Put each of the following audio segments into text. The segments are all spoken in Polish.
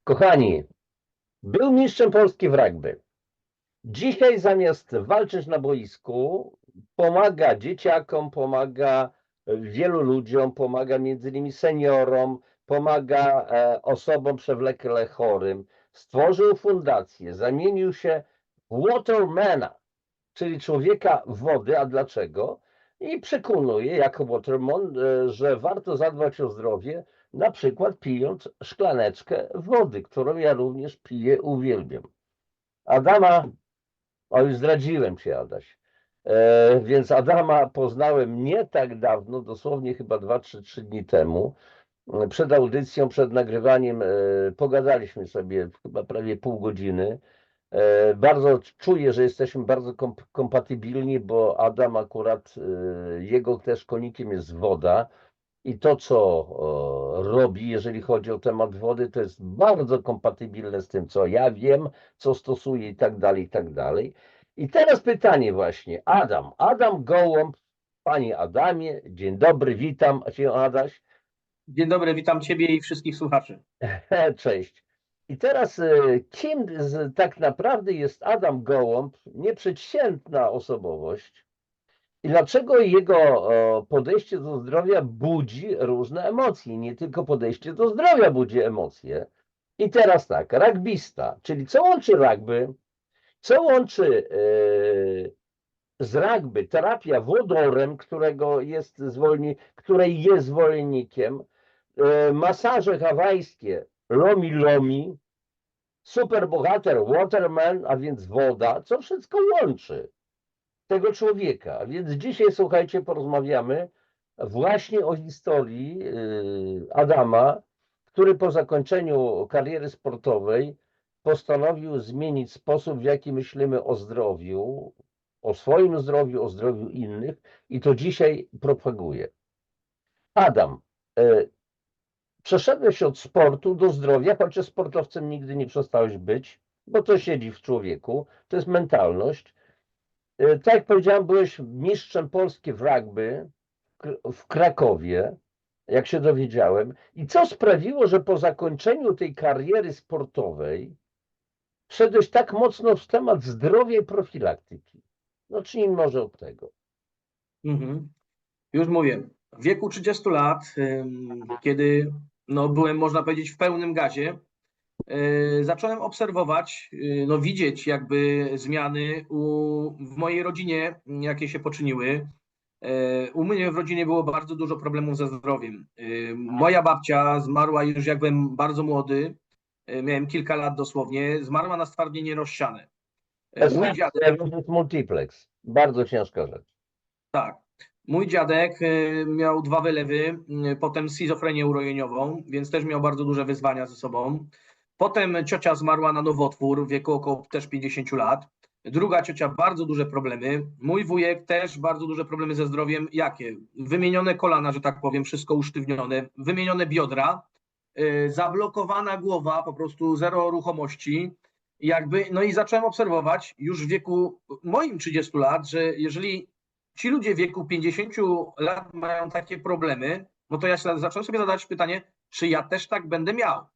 Kochani, był mistrzem Polski w rugby. Dzisiaj zamiast walczyć na boisku, pomaga dzieciakom, pomaga wielu ludziom, pomaga między innymi seniorom, pomaga osobom przewlekle chorym. Stworzył fundację, zamienił się w watermana, czyli człowieka wody. A dlaczego? I przekonuje jako waterman, że warto zadbać o zdrowie, na przykład pijąc szklaneczkę wody, którą ja również piję, uwielbiam. Adama, o już zdradziłem cię, Adaś, więc Adama poznałem nie tak dawno, dosłownie chyba 2-3 dni temu. Przed audycją, przed nagrywaniem pogadaliśmy sobie chyba prawie pół godziny. Bardzo czuję, że jesteśmy bardzo kompatybilni, bo Adam akurat, jego też konikiem jest woda i to, co robi, jeżeli chodzi o temat wody, to jest bardzo kompatybilne z tym, co ja wiem, co stosuję i tak dalej, i tak dalej. I teraz pytanie właśnie, Adam Gołąb, panie Adamie, dzień dobry, witam cię, Adaś. Dzień dobry, witam Ciebie i wszystkich słuchaczy. Cześć. I teraz kim tak naprawdę jest Adam Gołąb, nieprzeciętna osobowość, i dlaczego jego podejście do zdrowia budzi różne emocje? Nie tylko podejście do zdrowia budzi emocje. I teraz tak, rugbista, czyli co łączy rugby, co łączy z rugby terapia wodorem, której jest zwolennikiem, masaże hawajskie, lomi lomi, superbohater waterman, a więc woda, co wszystko łączy tego człowieka. Więc dzisiaj, słuchajcie, porozmawiamy właśnie o historii Adama, który po zakończeniu kariery sportowej postanowił zmienić sposób, w jaki myślimy o zdrowiu, o swoim zdrowiu, o zdrowiu innych, i to dzisiaj propaguje. Adam, przeszedłeś od sportu do zdrowia, chociaż sportowcem nigdy nie przestałeś być, bo to siedzi w człowieku, to jest mentalność. Tak jak powiedziałem, byłeś mistrzem Polski w rugby w Krakowie, jak się dowiedziałem. I co sprawiło, że po zakończeniu tej kariery sportowej wszedłeś tak mocno w temat zdrowia i profilaktyki? No, zacznijmy może od tego. Już mówię, w wieku 30 lat, kiedy byłem, można powiedzieć, w pełnym gazie, zacząłem obserwować, widzieć jakby zmiany w mojej rodzinie, jakie się poczyniły. U mnie w rodzinie było bardzo dużo problemów ze zdrowiem. Moja babcia zmarła już jak byłem bardzo młody, miałem kilka lat dosłownie, zmarła na stwardnienie rozsiane. Mój dziadek, Multiplex, bardzo ciężka rzecz. tak, mój dziadek miał 2 wylewy, potem schizofrenię urojeniową, więc też miał bardzo duże wyzwania ze sobą. Potem ciocia zmarła na nowotwór w wieku około też 50 lat. Druga ciocia bardzo duże problemy. Mój wujek też bardzo duże problemy ze zdrowiem. Jakie? Wymienione kolana, że tak powiem, wszystko usztywnione, wymienione biodra, zablokowana głowa, po prostu zero ruchomości. No i zacząłem obserwować już w wieku moim 30 lat, że jeżeli ci ludzie w wieku 50 lat mają takie problemy, no to ja zacząłem sobie zadawać pytanie, czy ja też tak będę miał.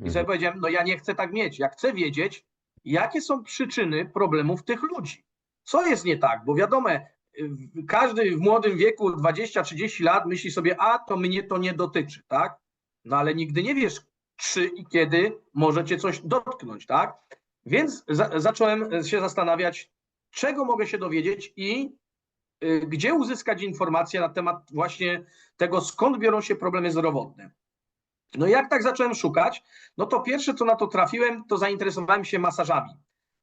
I sobie powiedziałem, ja nie chcę tak mieć. Ja chcę wiedzieć, jakie są przyczyny problemów tych ludzi. Co jest nie tak? Bo wiadomo, każdy w młodym wieku, 20-30 lat, myśli sobie, to mnie to nie dotyczy, tak? No ale nigdy nie wiesz, czy i kiedy może cię coś dotknąć, tak? Więc zacząłem się zastanawiać, czego mogę się dowiedzieć i gdzie uzyskać informacje na temat właśnie tego, skąd biorą się problemy zdrowotne. No i jak tak zacząłem szukać, no to pierwsze, co na to trafiłem, to zainteresowałem się masażami.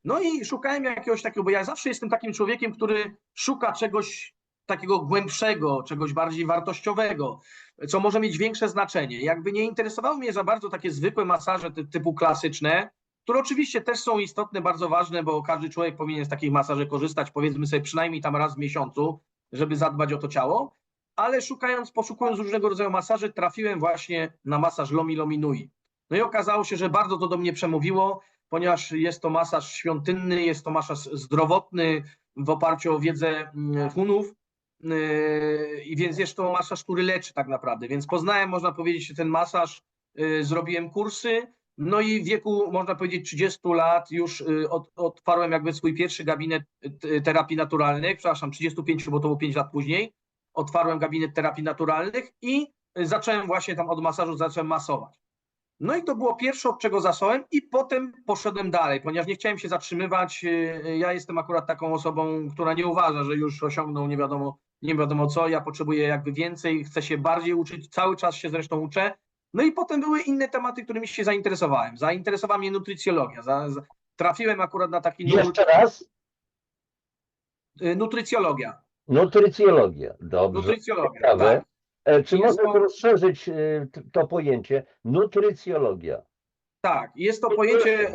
No i szukałem jakiegoś takiego, bo ja zawsze jestem takim człowiekiem, który szuka czegoś takiego głębszego, czegoś bardziej wartościowego, co może mieć większe znaczenie. Jakby nie interesowały mnie za bardzo takie zwykłe masaże typu klasyczne, które oczywiście też są istotne, bardzo ważne, bo każdy człowiek powinien z takich masaży korzystać, powiedzmy sobie przynajmniej tam raz w miesiącu, żeby zadbać o to ciało, ale poszukując różnego rodzaju masaży, trafiłem właśnie na masaż Lomi Lomi Nui. No i okazało się, że bardzo to do mnie przemówiło, ponieważ jest to masaż świątynny, jest to masaż zdrowotny w oparciu o wiedzę Hunów, i więc jest to masaż, który leczy tak naprawdę. Więc poznałem, można powiedzieć, ten masaż, zrobiłem kursy No i w wieku, można powiedzieć, 30 lat już otwarłem jakby swój pierwszy gabinet terapii naturalnych, przepraszam, 35, bo to było 5 lat później. Otwarłem gabinet terapii naturalnych i zacząłem właśnie tam od masażu, zacząłem masować. No i to było pierwsze, od czego zacząłem i potem poszedłem dalej, ponieważ nie chciałem się zatrzymywać. Ja jestem akurat taką osobą, która nie uważa, że już osiągnął nie wiadomo co. Ja potrzebuję jakby więcej, chcę się bardziej uczyć, cały czas się zresztą uczę. No i potem były inne tematy, którymi się zainteresowałem. Zainteresowała mnie nutrycjologia. Trafiłem akurat na taki nurt. Jeszcze raz? Nutrycjologia. Nutrycjologia. Dobrze, Nutrycjologia, ciekawe. tak. Czy Jest możesz to, rozszerzyć to pojęcie? Nutrycjologia. tak, jest to pojęcie,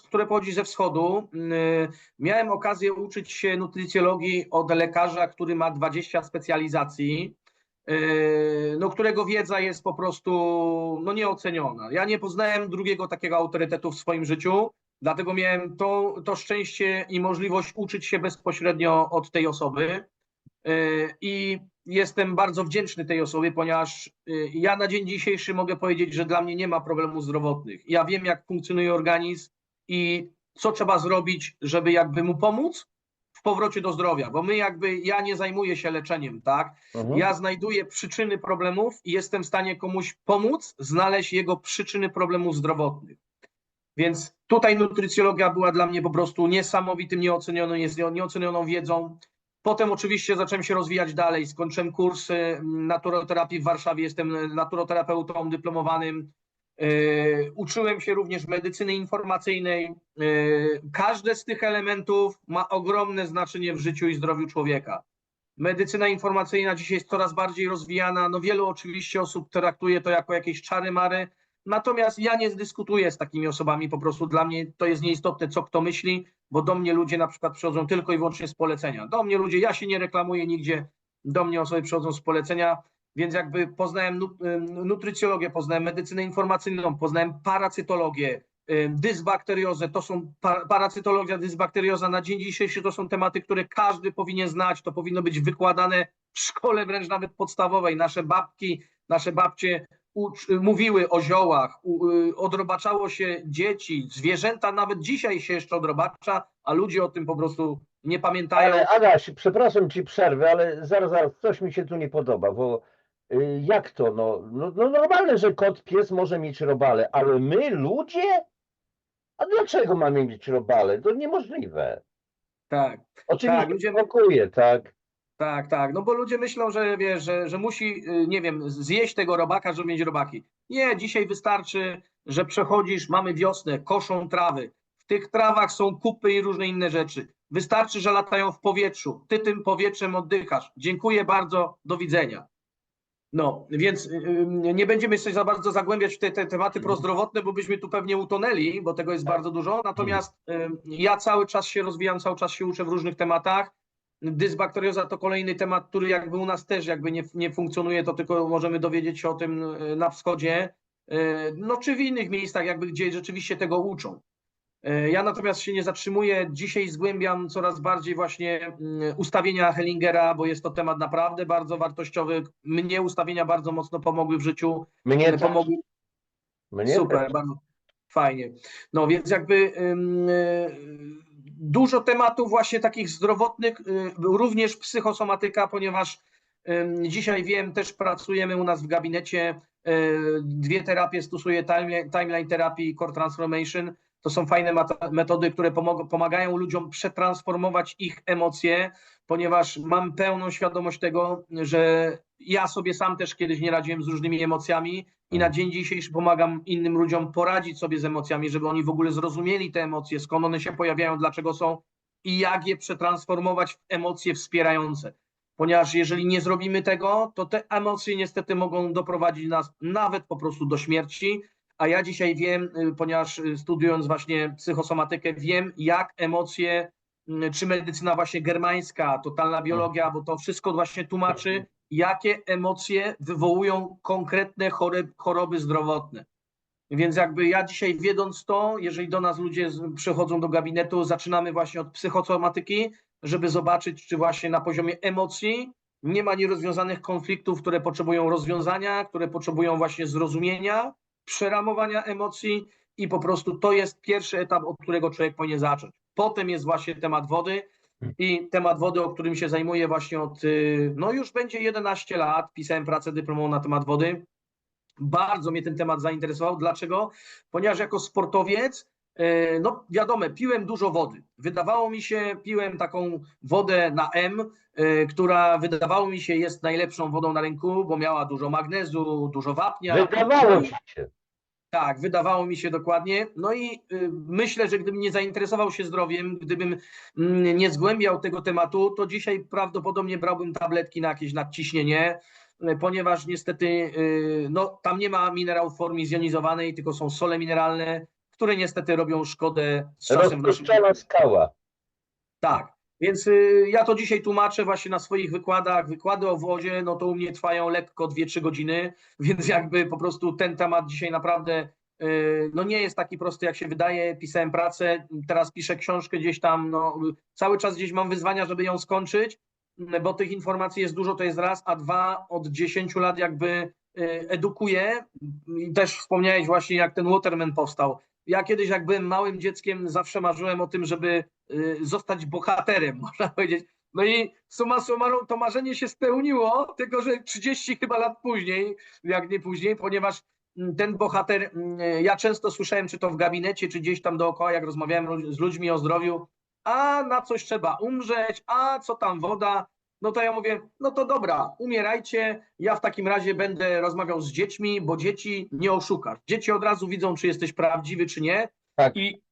które pochodzi ze wschodu. Miałem okazję uczyć się nutrycjologii od lekarza, który ma 20 specjalizacji, no, którego wiedza jest po prostu no, nieoceniona. Ja nie poznałem drugiego takiego autorytetu w swoim życiu, dlatego miałem to szczęście i możliwość uczyć się bezpośrednio od tej osoby. I jestem bardzo wdzięczny tej osobie, ponieważ ja na dzień dzisiejszy mogę powiedzieć, że dla mnie nie ma problemów zdrowotnych. Ja wiem, jak funkcjonuje organizm i co trzeba zrobić, żeby jakby mu pomóc w powrocie do zdrowia, bo ja nie zajmuję się leczeniem, tak? Mhm. Ja znajduję przyczyny problemów i jestem w stanie komuś pomóc znaleźć jego przyczyny problemów zdrowotnych. Więc tutaj nutrycjologia była dla mnie po prostu niesamowitym, nieocenioną wiedzą. Potem oczywiście zacząłem się rozwijać dalej. Skończyłem kurs naturoterapii w Warszawie, jestem naturoterapeutą dyplomowanym. Uczyłem się również medycyny informacyjnej. Każde z tych elementów ma ogromne znaczenie w życiu i zdrowiu człowieka. Medycyna informacyjna dzisiaj jest coraz bardziej rozwijana. No wielu oczywiście osób traktuje to jako jakieś czary-mary, natomiast ja nie dyskutuję z takimi osobami, po prostu dla mnie to jest nieistotne, co kto myśli, bo do mnie ludzie na przykład przychodzą tylko i wyłącznie z polecenia. Do mnie ludzie, ja się nie reklamuję nigdzie, do mnie osoby przychodzą z polecenia, więc jakby poznałem nutrycjologię, poznałem medycynę informacyjną, poznałem paracytologię, dysbakteriozę, to są paracytologia, dysbakterioza na dzień dzisiejszy to są tematy, które każdy powinien znać, to powinno być wykładane w szkole wręcz nawet podstawowej. Nasze babcie mówiły o ziołach, odrobaczało się dzieci, zwierzęta nawet dzisiaj się jeszcze odrobacza, a ludzie o tym po prostu nie pamiętają. Ale Adaś, przepraszam ci przerwę, ale zaraz, coś mi się tu nie podoba, bo jak to? No normalne, że kot, pies może mieć robale, ale my, ludzie? A dlaczego mamy mieć robale? To niemożliwe. Tak, Oczywiście tak, ludzie. blokuje, tak? Tak, no bo ludzie myślą, że wiesz, że musi, nie wiem, zjeść tego robaka, żeby mieć robaki. Nie, dzisiaj wystarczy, że przechodzisz, mamy wiosnę, koszą trawy. W tych trawach są kupy i różne inne rzeczy. Wystarczy, że latają w powietrzu. Ty tym powietrzem oddychasz. Dziękuję bardzo, do widzenia. No, więc nie będziemy się za bardzo zagłębiać w te tematy prozdrowotne, bo byśmy tu pewnie utonęli, bo tego jest bardzo dużo. Natomiast ja cały czas się rozwijam, cały czas się uczę w różnych tematach. Dysbakterioza to kolejny temat, który jakby u nas też jakby nie funkcjonuje, to tylko możemy dowiedzieć się o tym na wschodzie, no czy w innych miejscach jakby, gdzie rzeczywiście tego uczą. Ja natomiast się nie zatrzymuję. Dzisiaj zgłębiam coraz bardziej właśnie ustawienia Hellingera, bo jest to temat naprawdę bardzo wartościowy. Mnie ustawienia bardzo mocno pomogły w życiu. Mnie też. Pomogły. Mnie Super, też. bardzo fajnie. No więc jakby dużo tematów właśnie takich zdrowotnych, również psychosomatyka, ponieważ dzisiaj wiem, też pracujemy u nas w gabinecie, 2 terapie stosuję, timeline terapii i core transformation. To są fajne metody, które pomagają ludziom przetransformować ich emocje, ponieważ mam pełną świadomość tego, że ja sobie sam też kiedyś nie radziłem z różnymi emocjami i na dzień dzisiejszy pomagam innym ludziom poradzić sobie z emocjami, żeby oni w ogóle zrozumieli te emocje, skąd one się pojawiają, dlaczego są i jak je przetransformować w emocje wspierające. Ponieważ jeżeli nie zrobimy tego, to te emocje niestety mogą doprowadzić nas nawet po prostu do śmierci. A ja dzisiaj wiem, ponieważ studiując właśnie psychosomatykę, wiem, jak emocje, czy medycyna właśnie germańska, totalna biologia, bo to wszystko właśnie tłumaczy, jakie emocje wywołują konkretne choroby zdrowotne. Więc jakby ja dzisiaj wiedząc to, jeżeli do nas ludzie przychodzą do gabinetu, zaczynamy właśnie od psychosomatyki, żeby zobaczyć, czy właśnie na poziomie emocji nie ma nierozwiązanych konfliktów, które potrzebują rozwiązania, które potrzebują właśnie zrozumienia, przeramowania emocji i po prostu to jest pierwszy etap, od którego człowiek powinien zacząć. Potem jest właśnie temat wody i temat wody, o którym się zajmuję właśnie od, no już będzie 11 lat, pisałem pracę dyplomową na temat wody. Bardzo mnie ten temat zainteresował. Dlaczego? Ponieważ jako sportowiec, no wiadomo, piłem dużo wody. Wydawało mi się, piłem taką wodę na M, która wydawało mi się jest najlepszą wodą na rynku, bo miała dużo magnezu, dużo wapnia. No Wydawało i ci się. tak, wydawało mi się dokładnie. No i myślę, że gdybym nie zainteresował się zdrowiem, gdybym nie zgłębiał tego tematu, to dzisiaj prawdopodobnie brałbym tabletki na jakieś nadciśnienie, ponieważ niestety no, tam nie ma minerałów w formie zjonizowanej, tylko są sole mineralne, które niestety robią szkodę z czasem w naszym Rozpuszczona skała. tak, więc ja to dzisiaj tłumaczę właśnie na swoich wykładach. Wykłady o wodzie, no to u mnie trwają lekko 2-3 godziny, więc jakby po prostu ten temat dzisiaj naprawdę no nie jest taki prosty, jak się wydaje. Pisałem pracę, teraz piszę książkę gdzieś tam, no cały czas gdzieś mam wyzwania, żeby ją skończyć, bo tych informacji jest dużo, to jest raz, a dwa, od 10 lat jakby edukuję i też wspomniałeś właśnie, jak ten Waterman powstał. Ja kiedyś, jak byłem małym dzieckiem, zawsze marzyłem o tym, żeby zostać bohaterem, można powiedzieć. No i summa summarum to marzenie się spełniło, tylko że 30 chyba lat później, jak nie później, ponieważ ten bohater, ja często słyszałem, czy to w gabinecie, czy gdzieś tam dookoła, jak rozmawiałem z ludźmi o zdrowiu, a na coś trzeba umrzeć, a co tam woda, no to ja mówię, no to dobra, umierajcie, ja w takim razie będę rozmawiał z dziećmi, bo dzieci nie oszukasz. Dzieci od razu widzą, czy jesteś prawdziwy, czy nie. Tak. I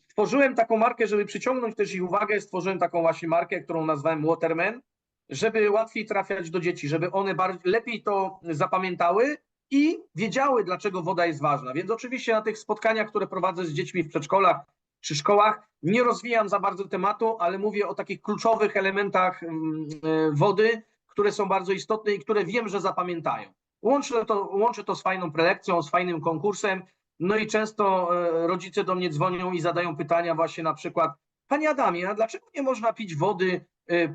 stworzyłem taką markę, żeby przyciągnąć też ich uwagę, stworzyłem taką właśnie markę, którą nazwałem Waterman, żeby łatwiej trafiać do dzieci, żeby one lepiej to zapamiętały i wiedziały, dlaczego woda jest ważna. Więc oczywiście na tych spotkaniach, które prowadzę z dziećmi w przedszkolach czy szkołach, nie rozwijam za bardzo tematu, ale mówię o takich kluczowych elementach wody, które są bardzo istotne i które wiem, że zapamiętają. Łączę to z fajną prelekcją, z fajnym konkursem. No i często rodzice do mnie dzwonią i zadają pytania właśnie na przykład: Panie Adamie, a dlaczego nie można pić wody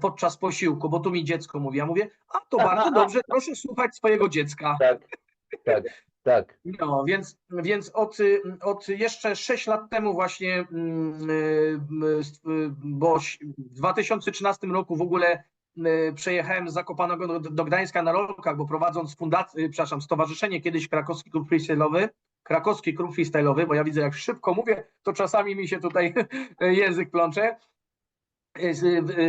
podczas posiłku? Bo tu mi dziecko mówi. Ja mówię, a to bardzo dobrze, proszę słuchać swojego dziecka. Tak, tak, tak. No, więc od jeszcze 6 lat temu właśnie, bo w 2013 roku w ogóle przejechałem z Zakopanego do Gdańska na rolkach, bo prowadząc stowarzyszenie kiedyś Krakowski Klub Freestyle'owy, bo ja widzę, jak szybko mówię, to czasami mi się tutaj język plącze.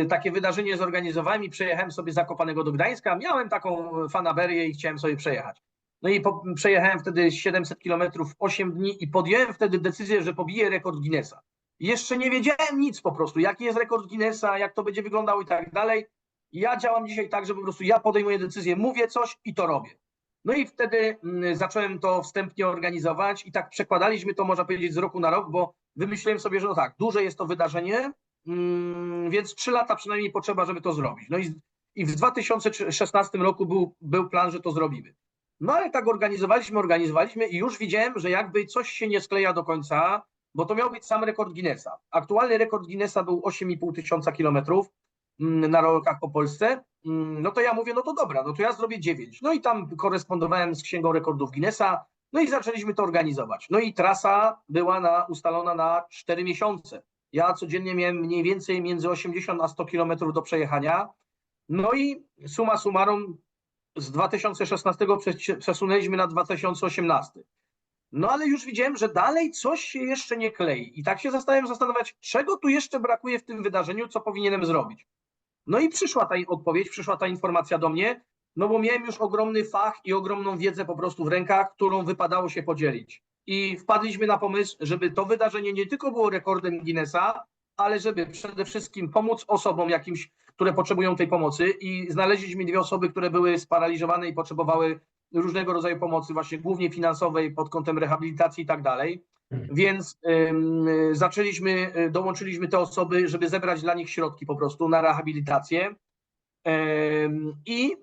Takie wydarzenie zorganizowałem i przejechałem sobie z Zakopanego do Gdańska. Miałem taką fanaberię i chciałem sobie przejechać. No i przejechałem wtedy 700 kilometrów w 8 dni i podjąłem wtedy decyzję, że pobiję rekord Guinnessa. Jeszcze nie wiedziałem nic po prostu, jaki jest rekord Guinnessa, jak to będzie wyglądało i tak dalej. Ja działam dzisiaj tak, że po prostu ja podejmuję decyzję, mówię coś i to robię. No i wtedy zacząłem to wstępnie organizować i tak przekładaliśmy to, można powiedzieć, z roku na rok, bo wymyśliłem sobie, że no tak, duże jest to wydarzenie, więc 3 lata przynajmniej potrzeba, żeby to zrobić. No i w 2016 roku był plan, że to zrobimy. No ale tak organizowaliśmy i już widziałem, że jakby coś się nie skleja do końca, bo to miał być sam rekord Guinnessa. Aktualny rekord Guinnessa był 8,5 tysiąca kilometrów na rolkach po Polsce. No to ja mówię, no to dobra, no to ja zrobię 9. No i tam korespondowałem z Księgą Rekordów Guinnessa, no i zaczęliśmy to organizować. No i trasa była ustalona na 4 miesiące. Ja codziennie miałem mniej więcej między 80 a 100 kilometrów do przejechania. No i summa summarum z 2016 przesunęliśmy na 2018. No ale już widziałem, że dalej coś się jeszcze nie klei. I tak się zastanawiać, czego tu jeszcze brakuje w tym wydarzeniu, co powinienem zrobić. No i przyszła ta odpowiedź, przyszła ta informacja do mnie, no bo miałem już ogromny fach i ogromną wiedzę po prostu w rękach, którą wypadało się podzielić. I wpadliśmy na pomysł, żeby to wydarzenie nie tylko było rekordem Guinnessa, ale żeby przede wszystkim pomóc osobom jakimś, które potrzebują tej pomocy, i znaleźliśmy 2 osoby, które były sparaliżowane i potrzebowały różnego rodzaju pomocy, właśnie głównie finansowej, pod kątem rehabilitacji i tak dalej. Więc dołączyliśmy te osoby, żeby zebrać dla nich środki po prostu na rehabilitację. I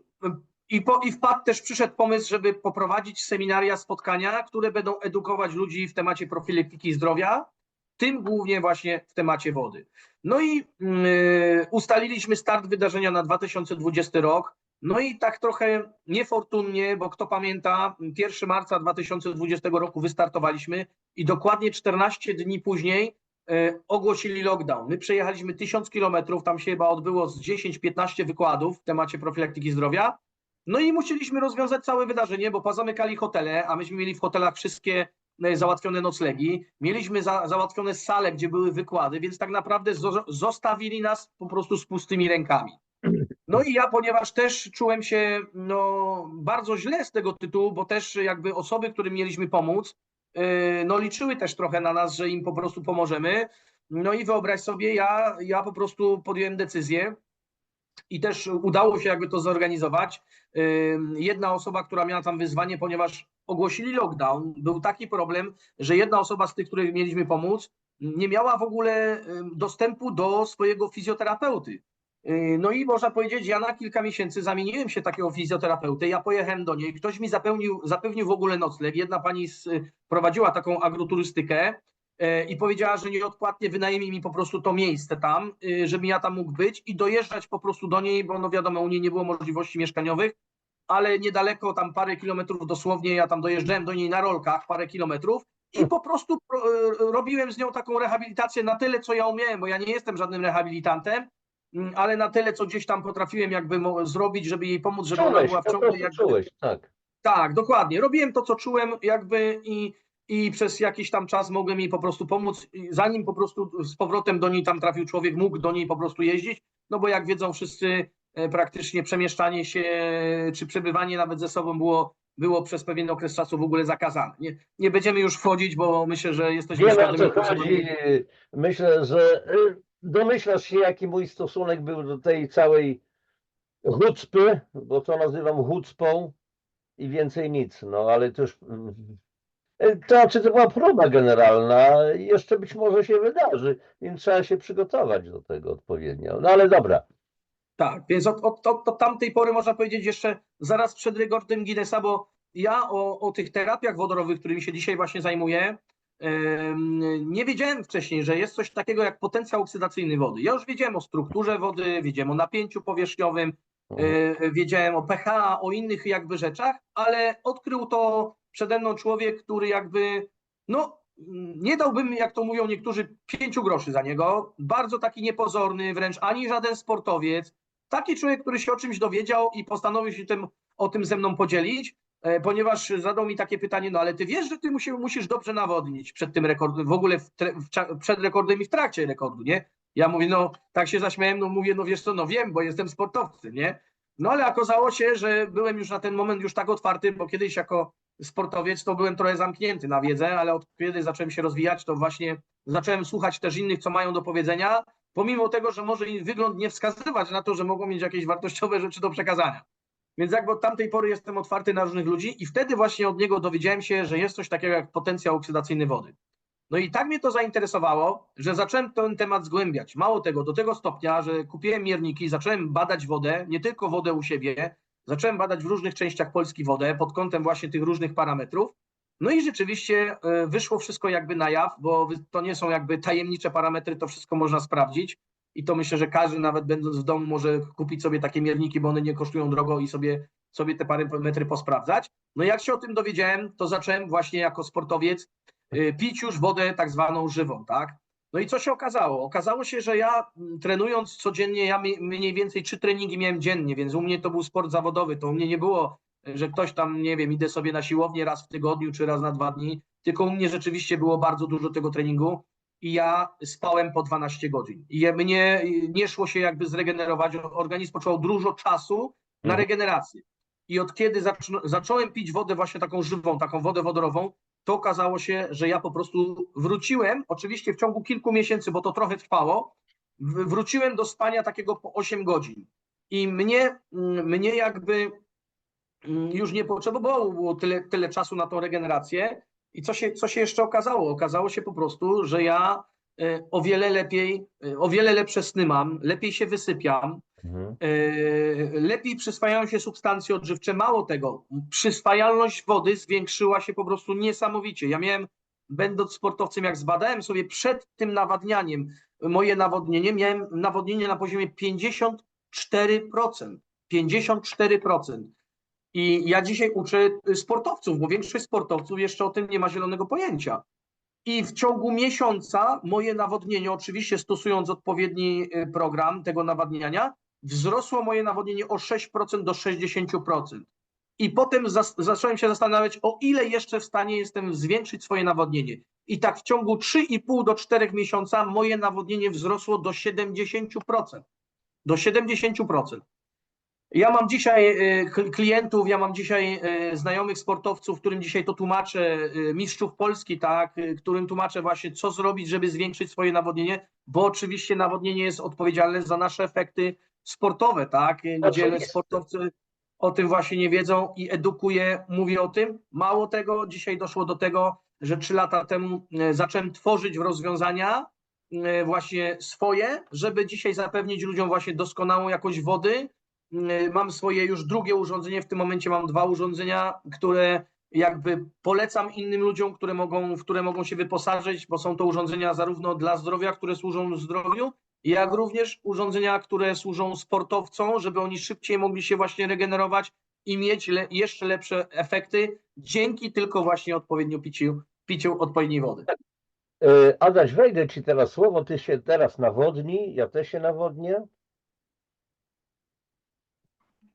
przyszedł pomysł, żeby poprowadzić seminaria, spotkania, które będą edukować ludzi w temacie profilaktyki zdrowia, tym głównie właśnie w temacie wody. No i ustaliliśmy start wydarzenia na 2020 rok. No i tak trochę niefortunnie, bo kto pamięta, 1 marca 2020 roku wystartowaliśmy i dokładnie 14 dni później ogłosili lockdown. My przejechaliśmy 1000 kilometrów, tam się chyba odbyło z 10-15 wykładów w temacie profilaktyki zdrowia. No i musieliśmy rozwiązać całe wydarzenie, bo pozamykali hotele, a myśmy mieli w hotelach wszystkie załatwione noclegi. Mieliśmy załatwione sale, gdzie były wykłady, więc tak naprawdę zostawili nas po prostu z pustymi rękami. No i ja, ponieważ też czułem się bardzo źle z tego tytułu, bo też jakby osoby, którym mieliśmy pomóc, liczyły też trochę na nas, że im po prostu pomożemy. No i wyobraź sobie, ja po prostu podjąłem decyzję i też udało się jakby to zorganizować. Jedna osoba, która miała tam wyzwanie, ponieważ ogłosili lockdown, był taki problem, że jedna osoba z tych, których mieliśmy pomóc, nie miała w ogóle dostępu do swojego fizjoterapeuty. No i można powiedzieć, ja na kilka miesięcy zamieniłem się takiego fizjoterapeutę, ja pojechałem do niej, ktoś mi zapewnił w ogóle nocleg, jedna pani prowadziła taką agroturystykę i powiedziała, że nieodpłatnie wynajmie mi po prostu to miejsce tam, żebym ja tam mógł być i dojeżdżać po prostu do niej, bo no wiadomo, u niej nie było możliwości mieszkaniowych, ale niedaleko, tam parę kilometrów dosłownie, ja tam dojeżdżałem do niej na rolkach, parę kilometrów i po prostu robiłem z nią taką rehabilitację na tyle, co ja umiałem, bo ja nie jestem żadnym rehabilitantem, ale na tyle, co gdzieś tam potrafiłem jakby zrobić, żeby jej pomóc, żeby ona była w ciągu Czułeś, tak. Tak, dokładnie. Robiłem to, co czułem jakby i przez jakiś tam czas mogłem jej po prostu pomóc, zanim po prostu z powrotem do niej tam trafił człowiek, mógł do niej po prostu jeździć, no bo jak wiedzą wszyscy, praktycznie przemieszczanie się czy przebywanie nawet ze sobą było przez pewien okres czasu w ogóle zakazane. Nie będziemy już wchodzić, bo myślę, że jesteśmy Wiemy, o świadomi. co chodzi. Myślę, że domyślasz się, jaki mój stosunek był do tej całej hucpy, bo to nazywam hucpą i więcej nic. No ale to już to była próba generalna, jeszcze być może się wydarzy, więc trzeba się przygotować do tego odpowiednio. No ale dobra. Tak, więc od tamtej pory można powiedzieć jeszcze zaraz przed rekordem Guinnessa, bo ja o tych terapiach wodorowych, którymi się dzisiaj właśnie zajmuję, nie wiedziałem wcześniej, że jest coś takiego jak potencjał oksydacyjny wody. Ja już wiedziałem o strukturze wody, wiedziałem o napięciu powierzchniowym, wiedziałem o pH, o innych jakby rzeczach, ale odkrył to przede mną człowiek, który jakby, nie dałbym, jak to mówią niektórzy, 5 groszy za niego. Bardzo taki niepozorny, wręcz ani żaden sportowiec. Taki człowiek, który się o czymś dowiedział i postanowił się o tym ze mną podzielić, ponieważ zadał mi takie pytanie, no ale ty wiesz, że ty musisz dobrze nawodnić przed tym rekordem, w ogóle przed rekordem i w trakcie rekordu, nie? Ja mówię, tak się zaśmiałem, mówię, wiesz co, wiem, bo jestem sportowcem, nie? No ale okazało się, że byłem już na ten moment już tak otwarty, bo kiedyś jako sportowiec to byłem trochę zamknięty na wiedzę, ale od kiedy zacząłem się rozwijać, to właśnie zacząłem słuchać też innych, co mają do powiedzenia, pomimo tego, że może ich wygląd nie wskazywać na to, że mogą mieć jakieś wartościowe rzeczy do przekazania. Więc jakby od tamtej pory jestem otwarty na różnych ludzi i wtedy właśnie od niego dowiedziałem się, że jest coś takiego jak potencjał oksydacyjny wody. No i tak mnie to zainteresowało, że zacząłem ten temat zgłębiać. Mało tego, do tego stopnia, że kupiłem mierniki, zacząłem badać wodę, nie tylko wodę u siebie, zacząłem badać w różnych częściach Polski wodę pod kątem właśnie tych różnych parametrów. No i rzeczywiście wyszło wszystko jakby na jaw, bo to nie są jakby tajemnicze parametry, to wszystko można sprawdzić. I to myślę, że każdy nawet będąc w domu może kupić sobie takie mierniki, bo one nie kosztują drogo i sobie te parametry posprawdzać. No jak się o tym dowiedziałem, to zacząłem właśnie jako sportowiec pić już wodę tak zwaną żywą, tak? No i co się okazało? Okazało się, że ja trenując codziennie, ja mniej więcej 3 treningi miałem dziennie, więc u mnie to był sport zawodowy, to u mnie nie było, że ktoś tam, nie wiem, idę sobie na siłownię raz w tygodniu czy raz na 2 dni, tylko u mnie rzeczywiście było bardzo dużo tego treningu i ja spałem po 12 godzin. I mnie nie szło się jakby zregenerować, organizm potrzebował dużo czasu na regenerację. I od kiedy zacząłem pić wodę właśnie taką żywą, taką wodę wodorową, to okazało się, że ja po prostu wróciłem, oczywiście w ciągu kilku miesięcy, bo to trochę trwało, wróciłem do spania takiego po 8 godzin. I mnie jakby już nie potrzebowało tyle czasu na tą regenerację. I co się jeszcze okazało? Okazało się po prostu, że ja o wiele lepsze sny mam, lepiej się wysypiam, lepiej przyswajają się substancje odżywcze. Mało tego, przyswajalność wody zwiększyła się po prostu niesamowicie. Ja miałem, będąc sportowcem, jak zbadałem sobie przed tym nawadnianiem moje nawodnienie, miałem nawodnienie na poziomie 54%. 54%. I ja dzisiaj uczę sportowców, bo większość sportowców jeszcze o tym nie ma zielonego pojęcia. I w ciągu miesiąca moje nawodnienie, oczywiście stosując odpowiedni program tego nawadniania, wzrosło moje nawodnienie o 6% do 60%. I potem zacząłem się zastanawiać, o ile jeszcze w stanie jestem zwiększyć swoje nawodnienie. I tak w ciągu 3,5 do 4 miesiąca moje nawodnienie wzrosło do 70%. Do 70%. Ja mam dzisiaj klientów, ja mam dzisiaj znajomych sportowców, którym dzisiaj to tłumaczę, mistrzów Polski, tak, którym tłumaczę właśnie, co zrobić, żeby zwiększyć swoje nawodnienie, bo oczywiście nawodnienie jest odpowiedzialne za nasze efekty sportowe, tak, gdzie Oczywiście. sportowcy o tym właśnie nie wiedzą i edukuję, mówię o tym. Mało tego, dzisiaj doszło do tego, że 3 lata temu zacząłem tworzyć rozwiązania właśnie swoje, żeby dzisiaj zapewnić ludziom właśnie doskonałą jakość wody. Mam swoje już drugie urządzenie, w tym momencie mam 2 urządzenia, które jakby polecam innym ludziom, w które mogą się wyposażyć, bo są to urządzenia zarówno dla zdrowia, które służą zdrowiu, jak również urządzenia, które służą sportowcom, żeby oni szybciej mogli się właśnie regenerować i mieć jeszcze lepsze efekty dzięki tylko właśnie odpowiednio piciu odpowiedniej wody. Adaś, wejdę Ci teraz słowo, Ty się teraz nawodnij, ja też się nawodnię.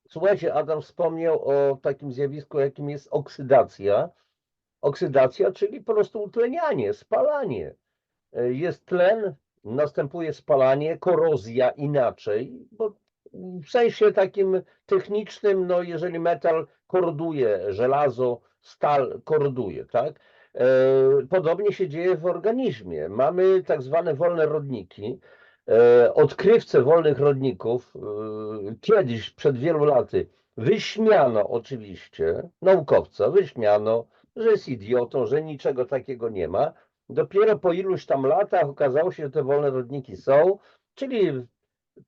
Słuchajcie, Adam wspomniał o takim zjawisku, jakim jest oksydacja. Oksydacja, czyli po prostu utlenianie, spalanie. Jest tlen, następuje spalanie, korozja inaczej, bo w sensie takim technicznym, no jeżeli metal koroduje, żelazo, stal koroduje, tak? Podobnie się dzieje w organizmie. Mamy tak zwane wolne rodniki. Odkrywcę wolnych rodników kiedyś, przed wielu laty, wyśmiano oczywiście, naukowca wyśmiano, że jest idiotą, że niczego takiego nie ma. Dopiero po iluś tam latach okazało się, że te wolne rodniki są, czyli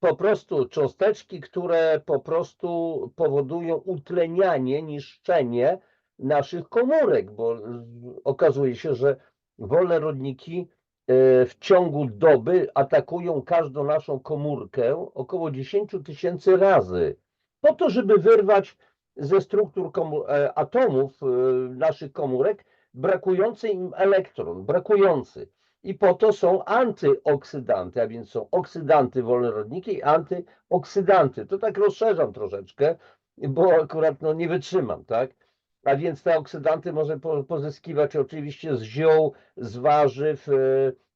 po prostu cząsteczki, które po prostu powodują utlenianie, niszczenie naszych komórek, bo okazuje się, że wolne rodniki w ciągu doby atakują każdą naszą komórkę około 10 000 razy, po to, żeby wyrwać ze struktur atomów naszych komórek brakujący im elektron, brakujący. I po to są antyoksydanty, a więc są oksydanty wolne rodniki i antyoksydanty. To tak rozszerzam troszeczkę, bo akurat no, nie wytrzymam, tak? A więc te oksydanty może pozyskiwać oczywiście z ziół, z warzyw,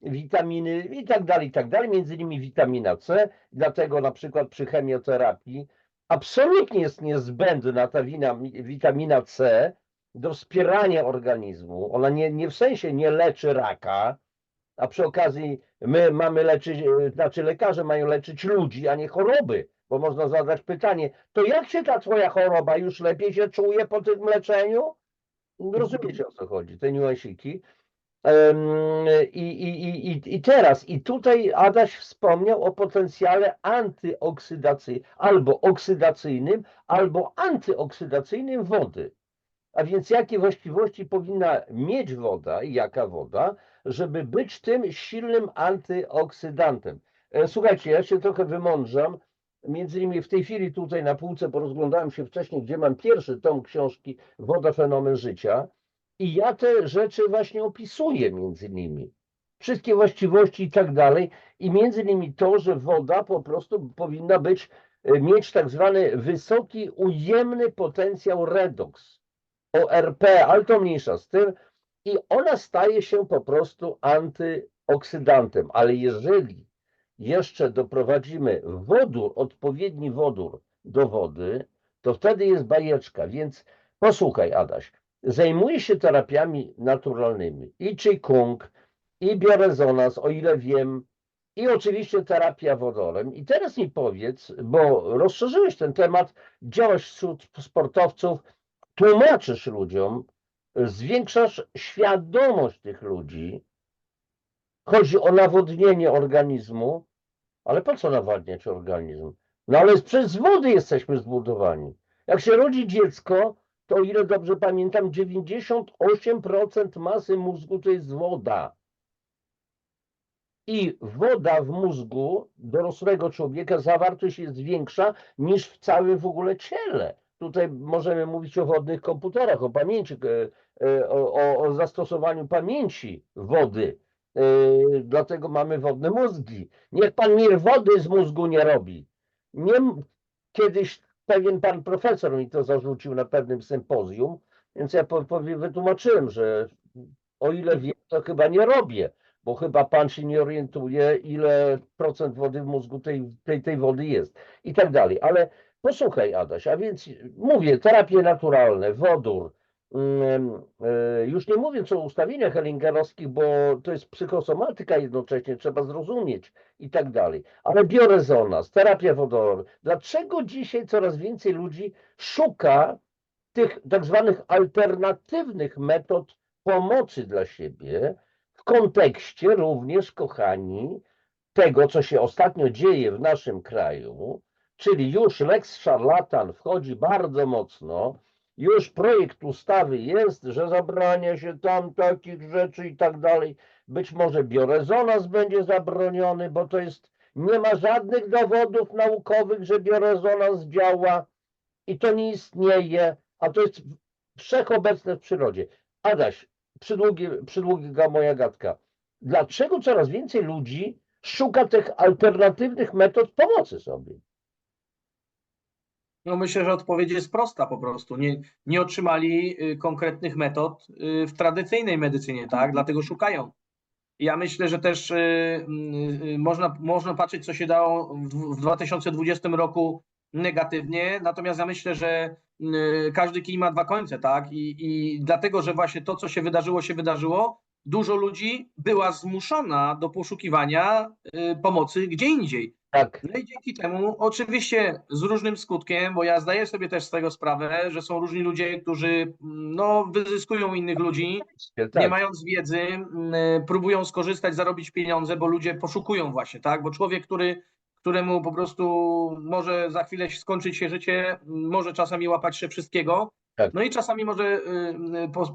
witaminy i tak dalej, między innymi witamina C. Dlatego na przykład przy chemioterapii absolutnie jest niezbędna ta witamina C do wspierania organizmu. Ona nie w sensie nie leczy raka, a przy okazji my mamy leczyć, znaczy lekarze mają leczyć ludzi, a nie choroby, bo można zadać pytanie, to jak się ta twoja choroba już lepiej się czuje po tym leczeniu? Rozumiecie, o co chodzi, te niuansiki. I teraz, i tutaj Adaś wspomniał o potencjale antyoksydacyjnym, albo oksydacyjnym, albo antyoksydacyjnym wody. A więc jakie właściwości powinna mieć woda i jaka woda, żeby być tym silnym antyoksydantem. Słuchajcie, ja się trochę wymądrzam. Między innymi w tej chwili tutaj na półce porozglądałem się wcześniej, gdzie mam pierwszy tom książki Woda, fenomen życia. I ja te rzeczy właśnie opisuję między innymi. Wszystkie właściwości i tak dalej. I między innymi to, że woda po prostu powinna mieć tak zwany wysoki, ujemny potencjał redoks. ORP, ale to mniejsza z tym. I ona staje się po prostu antyoksydantem. Ale jeżeli jeszcze doprowadzimy wodór, odpowiedni wodór do wody, to wtedy jest bajeczka. Więc posłuchaj, Adaś, zajmuję się terapiami naturalnymi i Qigong, i biorezonans, o ile wiem, i oczywiście terapia wodorem. I teraz mi powiedz, bo rozszerzyłeś ten temat, działasz wśród sportowców, tłumaczysz ludziom, zwiększasz świadomość tych ludzi. Chodzi o nawodnienie organizmu, ale po co nawadniać organizm? No ale przez wody jesteśmy zbudowani. Jak się rodzi dziecko, to o ile dobrze pamiętam, 98% masy mózgu to jest woda. i woda w mózgu dorosłego człowieka, zawartość jest większa niż w całym w ogóle ciele. Tutaj możemy mówić o wodnych komputerach, o pamięci, o zastosowaniu pamięci wody. Dlatego mamy wodne mózgi. Niech pan mi wody z mózgu nie robi. Nie, kiedyś pewien pan profesor mi to zarzucił na pewnym sympozjum, więc ja wytłumaczyłem, że o ile wiem, to chyba nie robię, bo chyba pan się nie orientuje, ile procent wody w mózgu tej wody jest i tak dalej. Ale posłuchaj, Adaś, a więc mówię, terapie naturalne, wodór, już nie mówiąc o ustawieniach hellingerowskich, bo to jest psychosomatyka jednocześnie, trzeba zrozumieć i tak dalej. Ale biorezonans, terapia wodorowa. Dlaczego dzisiaj coraz więcej ludzi szuka tych tak zwanych alternatywnych metod pomocy dla siebie w kontekście również, kochani, tego, co się ostatnio dzieje w naszym kraju, czyli już lex szarlatan wchodzi bardzo mocno, już projekt ustawy jest, że zabrania się tam takich rzeczy i tak dalej. Być może biorezonans będzie zabroniony, bo to jest, nie ma żadnych dowodów naukowych, że biorezonans działa i to nie istnieje, a to jest wszechobecne w przyrodzie. Adaś, przydługa moja gadka. Dlaczego coraz więcej ludzi szuka tych alternatywnych metod pomocy sobie? No myślę, że odpowiedź jest prosta po prostu. Nie otrzymali konkretnych metod w tradycyjnej medycynie, tak? Dlatego szukają. Ja myślę, że też można patrzeć, co się dało w 2020 roku negatywnie, natomiast ja myślę, że każdy kij ma dwa końce, tak? I dlatego, że właśnie to, co się wydarzyło, dużo ludzi była zmuszona do poszukiwania pomocy gdzie indziej. Tak, No i dzięki temu, oczywiście z różnym skutkiem, bo ja zdaję sobie też z tego sprawę, że są różni ludzie, którzy no, wyzyskują innych ludzi, nie tak, mając wiedzy, próbują skorzystać, zarobić pieniądze, bo ludzie poszukują właśnie, tak? Bo człowiek, któremu po prostu może za chwilę skończyć się życie, może czasami łapać się wszystkiego, tak. no i czasami może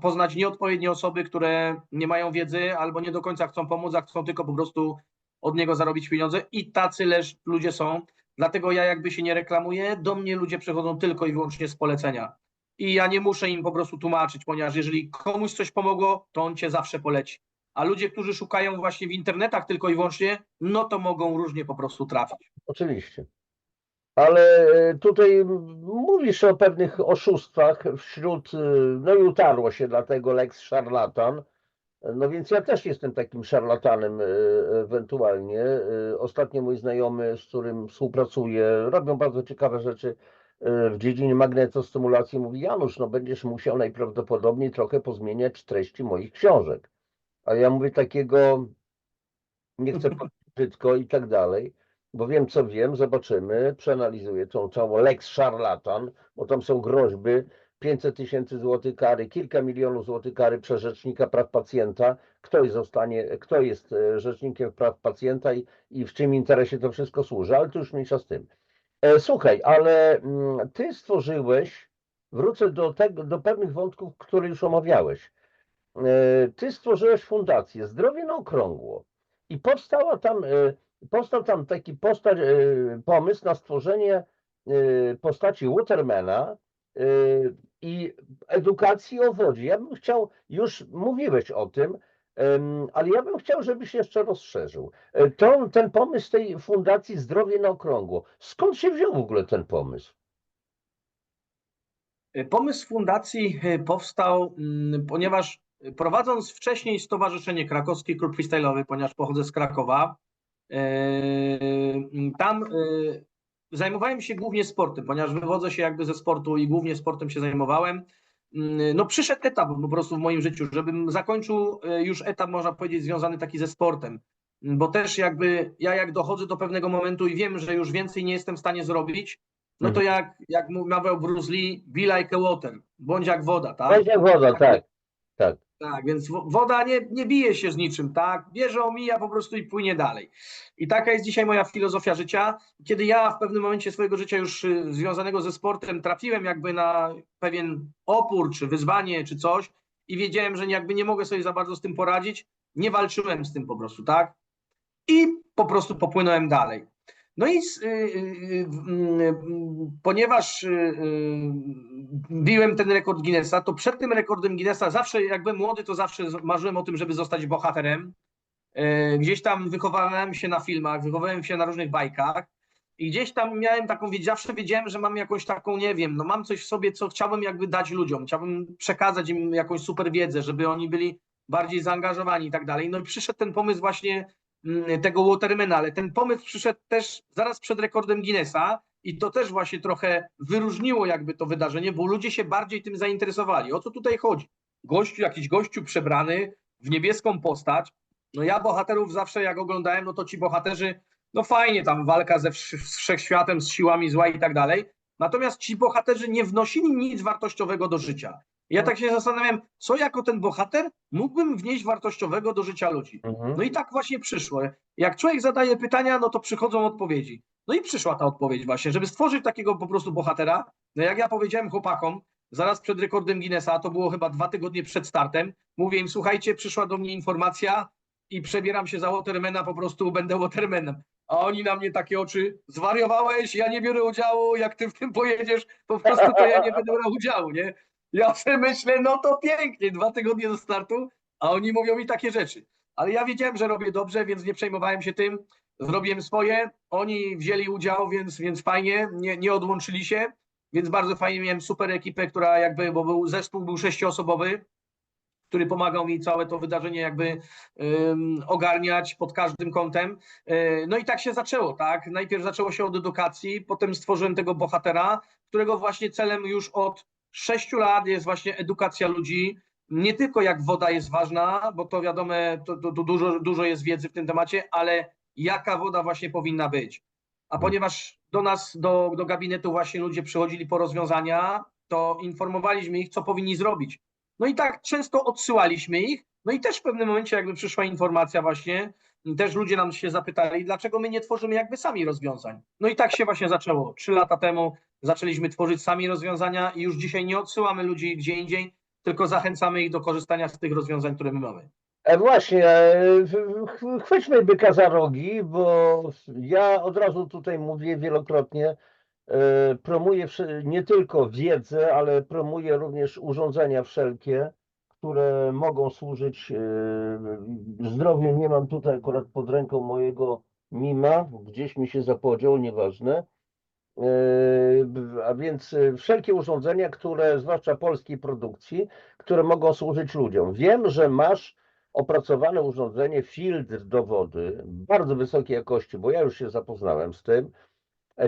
poznać nieodpowiednie osoby, które nie mają wiedzy albo nie do końca chcą pomóc, a chcą tylko po prostu od niego zarobić pieniądze i tacy ludzie są. Dlatego ja jakby się nie reklamuję, do mnie ludzie przychodzą tylko i wyłącznie z polecenia. I ja nie muszę im po prostu tłumaczyć, ponieważ jeżeli komuś coś pomogło, to on cię zawsze poleci. A ludzie, którzy szukają właśnie w internetach tylko i wyłącznie, no to mogą różnie po prostu trafić. Oczywiście. Ale tutaj mówisz o pewnych oszustwach wśród, no i utarło się dlatego lex szarlatan. No więc ja też jestem takim szarlatanem ewentualnie. Ostatnio mój znajomy, z którym współpracuję, robią bardzo ciekawe rzeczy w dziedzinie magnetostymulacji. Mówi: Janusz, no będziesz musiał najprawdopodobniej trochę pozmieniać treści moich książek. A ja mówię takiego, nie chcę powiedzieć brzydko i tak dalej, bo wiem co wiem, zobaczymy, przeanalizuję tą całą lex szarlatan, bo tam są groźby, 500 000 złotych kary, kilka milionów złotych kary przez rzecznika praw pacjenta. Kto jest rzecznikiem praw pacjenta i w czym interesie to wszystko służy, ale to już mniejsza z tym. Słuchaj, ale ty stworzyłeś, wrócę do tego, do pewnych wątków, które już omawiałeś. Ty stworzyłeś fundację Zdrowie na Okrągło i powstał tam taki pomysł na stworzenie postaci Watermana i edukacji o wodzie. Ja bym chciał, już mówiłeś o tym, ale ja bym chciał, żebyś jeszcze rozszerzył. Ten pomysł tej fundacji Zdrowie na Okrągło. Skąd się wziął w ogóle ten pomysł? Pomysł fundacji powstał, ponieważ prowadząc wcześniej Stowarzyszenie Krakowski Klub Freestyle'owy, ponieważ pochodzę z Krakowa, tam zajmowałem się głównie sportem, ponieważ wywodzę się jakby ze sportu i głównie sportem się zajmowałem. No przyszedł etap po prostu w moim życiu, żebym zakończył już etap, można powiedzieć, związany taki ze sportem, bo też jakby ja jak dochodzę do pewnego momentu i wiem, że już więcej nie jestem w stanie zrobić, no to jak mawiał Bruce Lee, be like a water, bądź jak woda, tak? Będzie woda, tak, tak. Tak, więc woda nie bije się z niczym, tak? Bierze, omija po prostu i płynie dalej. I taka jest dzisiaj moja filozofia życia. Kiedy ja w pewnym momencie swojego życia już związanego ze sportem trafiłem jakby na pewien opór, czy wyzwanie, czy coś i wiedziałem, że jakby nie mogę sobie za bardzo z tym poradzić, nie walczyłem z tym po prostu, tak? i po prostu popłynąłem dalej. No i ponieważ biłem ten rekord Guinnessa, to przed tym rekordem Guinnessa zawsze, jak byłem młody, to zawsze marzyłem o tym, żeby zostać bohaterem. Gdzieś tam wychowałem się na filmach, wychowałem się na różnych bajkach i gdzieś tam miałem taką, zawsze wiedziałem, że mam jakąś taką, nie wiem, no mam coś w sobie, co chciałbym jakby dać ludziom, chciałbym przekazać im jakąś super wiedzę, żeby oni byli bardziej zaangażowani i tak dalej. No i przyszedł ten pomysł właśnie tego Watermana, ale ten pomysł przyszedł też zaraz przed rekordem Guinnessa i to też właśnie trochę wyróżniło jakby to wydarzenie, bo ludzie się bardziej tym zainteresowali. O co tutaj chodzi? Jakiś gościu przebrany w niebieską postać. No ja bohaterów zawsze jak oglądałem, no to ci bohaterzy, no fajnie, tam walka ze wszechświatem, z siłami zła i tak dalej. Natomiast ci bohaterzy nie wnosili nic wartościowego do życia. Ja tak się zastanawiam, co jako ten bohater mógłbym wnieść wartościowego do życia ludzi. Mhm. No i tak właśnie przyszło. Jak człowiek zadaje pytania, no to przychodzą odpowiedzi. No i przyszła ta odpowiedź właśnie, żeby stworzyć takiego po prostu bohatera. No jak ja powiedziałem chłopakom, zaraz przed rekordem Guinnessa, to było chyba 2 tygodnie przed startem, mówię im, słuchajcie, przyszła do mnie informacja i przebieram się za Watermana, po prostu będę Watermanem. A oni na mnie takie oczy, zwariowałeś, ja nie biorę udziału, jak ty w tym pojedziesz, po prostu to ja nie będę brał udziału, nie? Ja sobie myślę, no to pięknie, 2 tygodnie do startu, a oni mówią mi takie rzeczy. Ale ja wiedziałem, że robię dobrze, więc nie przejmowałem się tym. Zrobiłem swoje, oni wzięli udział, więc fajnie, nie odłączyli się, więc bardzo fajnie, miałem super ekipę, która jakby, bo zespół był 6-osobowy, który pomagał mi całe to wydarzenie jakby ogarniać pod każdym kątem. No i tak się zaczęło, tak? Najpierw zaczęło się od edukacji, potem stworzyłem tego bohatera, którego właśnie celem już od 6 lat jest właśnie edukacja ludzi. Nie tylko jak woda jest ważna, bo to wiadomo, to dużo jest wiedzy w tym temacie, ale jaka woda właśnie powinna być. A ponieważ do nas, do gabinetu właśnie ludzie przychodzili po rozwiązania, to informowaliśmy ich, co powinni zrobić. No i tak często odsyłaliśmy ich, no i też w pewnym momencie jakby przyszła informacja właśnie, też ludzie nam się zapytali, dlaczego my nie tworzymy jakby sami rozwiązań. No i tak się właśnie zaczęło. 3 lata temu zaczęliśmy tworzyć sami rozwiązania i już dzisiaj nie odsyłamy ludzi gdzie indziej, tylko zachęcamy ich do korzystania z tych rozwiązań, które my mamy. Właśnie, chwyćmy byka za rogi, bo ja od razu tutaj mówię wielokrotnie, promuję nie tylko wiedzę, ale promuję również urządzenia wszelkie, które mogą służyć zdrowiu. Nie mam tutaj akurat pod ręką mojego Mima, gdzieś mi się zapodział, nieważne. A więc wszelkie urządzenia, które, zwłaszcza polskiej produkcji, które mogą służyć ludziom. Wiem, że masz opracowane urządzenie, filtr do wody, bardzo wysokiej jakości, bo ja już się zapoznałem z tym.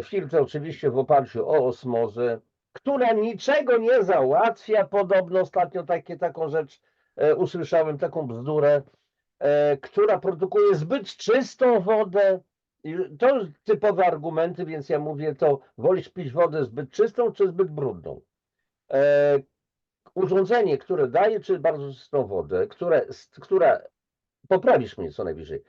Filtr oczywiście w oparciu o osmozę, która niczego nie załatwia. Podobno ostatnio taką rzecz usłyszałem, taką bzdurę, która produkuje zbyt czystą wodę. To typowe argumenty, więc ja mówię, to wolisz pić wodę zbyt czystą, czy zbyt brudną? Urządzenie, które daje, czy bardzo czystą wodę, która poprawisz mnie co najwyżej,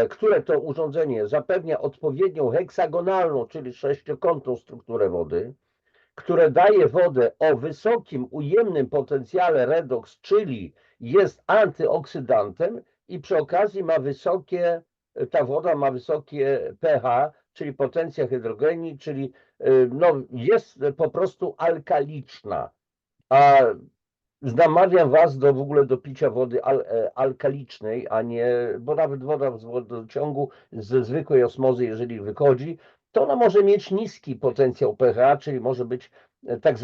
które to urządzenie zapewnia odpowiednią heksagonalną, czyli sześciokątną strukturę wody, które daje wodę o wysokim ujemnym potencjale redox, czyli jest antyoksydantem i przy okazji ta woda ma wysokie pH, czyli potencjał hydrogenii, czyli no, jest po prostu alkaliczna. A namawiam Was w ogóle do picia wody alkalicznej, a nie, bo nawet woda z wodociągu ze zwykłej osmozy, jeżeli wychodzi, to ona może mieć niski potencjał pH, czyli może być tak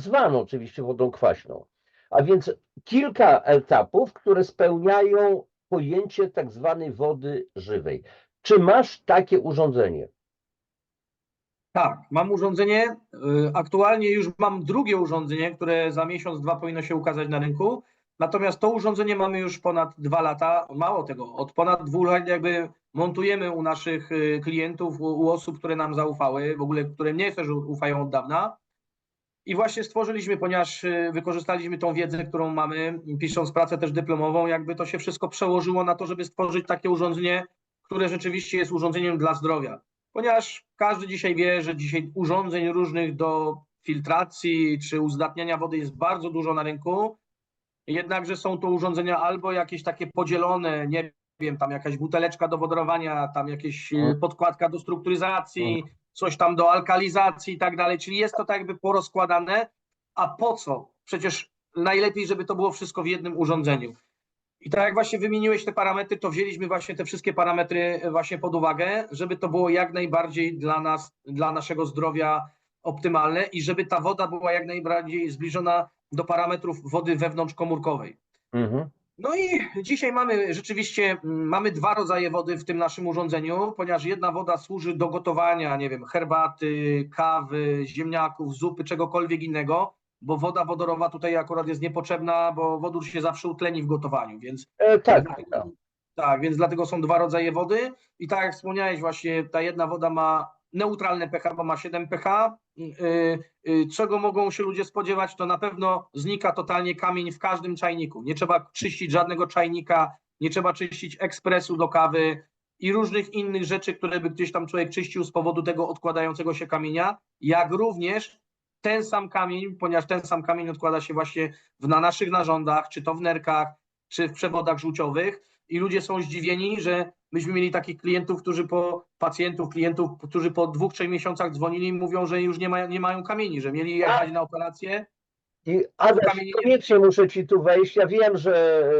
zwaną oczywiście wodą kwaśną. A więc kilka etapów, które spełniają pojęcie tak zwanej wody żywej. Czy masz takie urządzenie? Tak, mam urządzenie. Aktualnie już mam drugie urządzenie, które za miesiąc, 2 powinno się ukazać na rynku. Natomiast to urządzenie mamy już ponad 2 lata. Mało tego, od ponad 2 lat jakby montujemy u naszych klientów, u osób, które nam zaufały, w ogóle które mnie też ufają od dawna. I właśnie stworzyliśmy, ponieważ wykorzystaliśmy tą wiedzę, którą mamy, pisząc pracę też dyplomową, jakby to się wszystko przełożyło na to, żeby stworzyć takie urządzenie, które rzeczywiście jest urządzeniem dla zdrowia. Ponieważ każdy dzisiaj wie, że dzisiaj urządzeń różnych do filtracji czy uzdatniania wody jest bardzo dużo na rynku, jednakże są to urządzenia albo jakieś takie podzielone, nie wiem, tam jakaś buteleczka do wodorowania, tam jakieś Mhm. podkładka do strukturyzacji, coś tam do alkalizacji i tak dalej, czyli jest to tak jakby porozkładane, a po co? Przecież najlepiej, żeby to było wszystko w jednym urządzeniu. I tak jak właśnie wymieniłeś te parametry, to wzięliśmy właśnie te wszystkie parametry właśnie pod uwagę, żeby to było jak najbardziej dla nas, dla naszego zdrowia optymalne i żeby ta woda była jak najbardziej zbliżona do parametrów wody wewnątrzkomórkowej. Mhm. No i dzisiaj mamy rzeczywiście, mamy dwa rodzaje wody w tym naszym urządzeniu, ponieważ jedna woda służy do gotowania, nie wiem, herbaty, kawy, ziemniaków, zupy, czegokolwiek innego, bo woda wodorowa tutaj akurat jest niepotrzebna, bo wodór się zawsze utleni w gotowaniu, więc Tak. dlatego, tak, więc dlatego są dwa rodzaje wody i tak jak wspomniałeś właśnie, ta jedna woda ma neutralne pH, bo ma 7 pH. Czego mogą się ludzie spodziewać, to na pewno znika totalnie kamień w każdym czajniku. Nie trzeba czyścić żadnego czajnika, nie trzeba czyścić ekspresu do kawy i różnych innych rzeczy, które by gdzieś tam człowiek czyścił z powodu tego odkładającego się kamienia, jak również ten sam kamień, ponieważ ten sam kamień odkłada się właśnie na naszych narządach, czy to w nerkach, czy w przewodach żółciowych i ludzie są zdziwieni, że myśmy mieli takich klientów, którzy po 2-3 miesiącach dzwonili i mówią, że już nie mają kamieni, że mieli jechać na operację. I Adaś, Kamieni nie... koniecznie muszę ci tu wejść. Ja wiem, że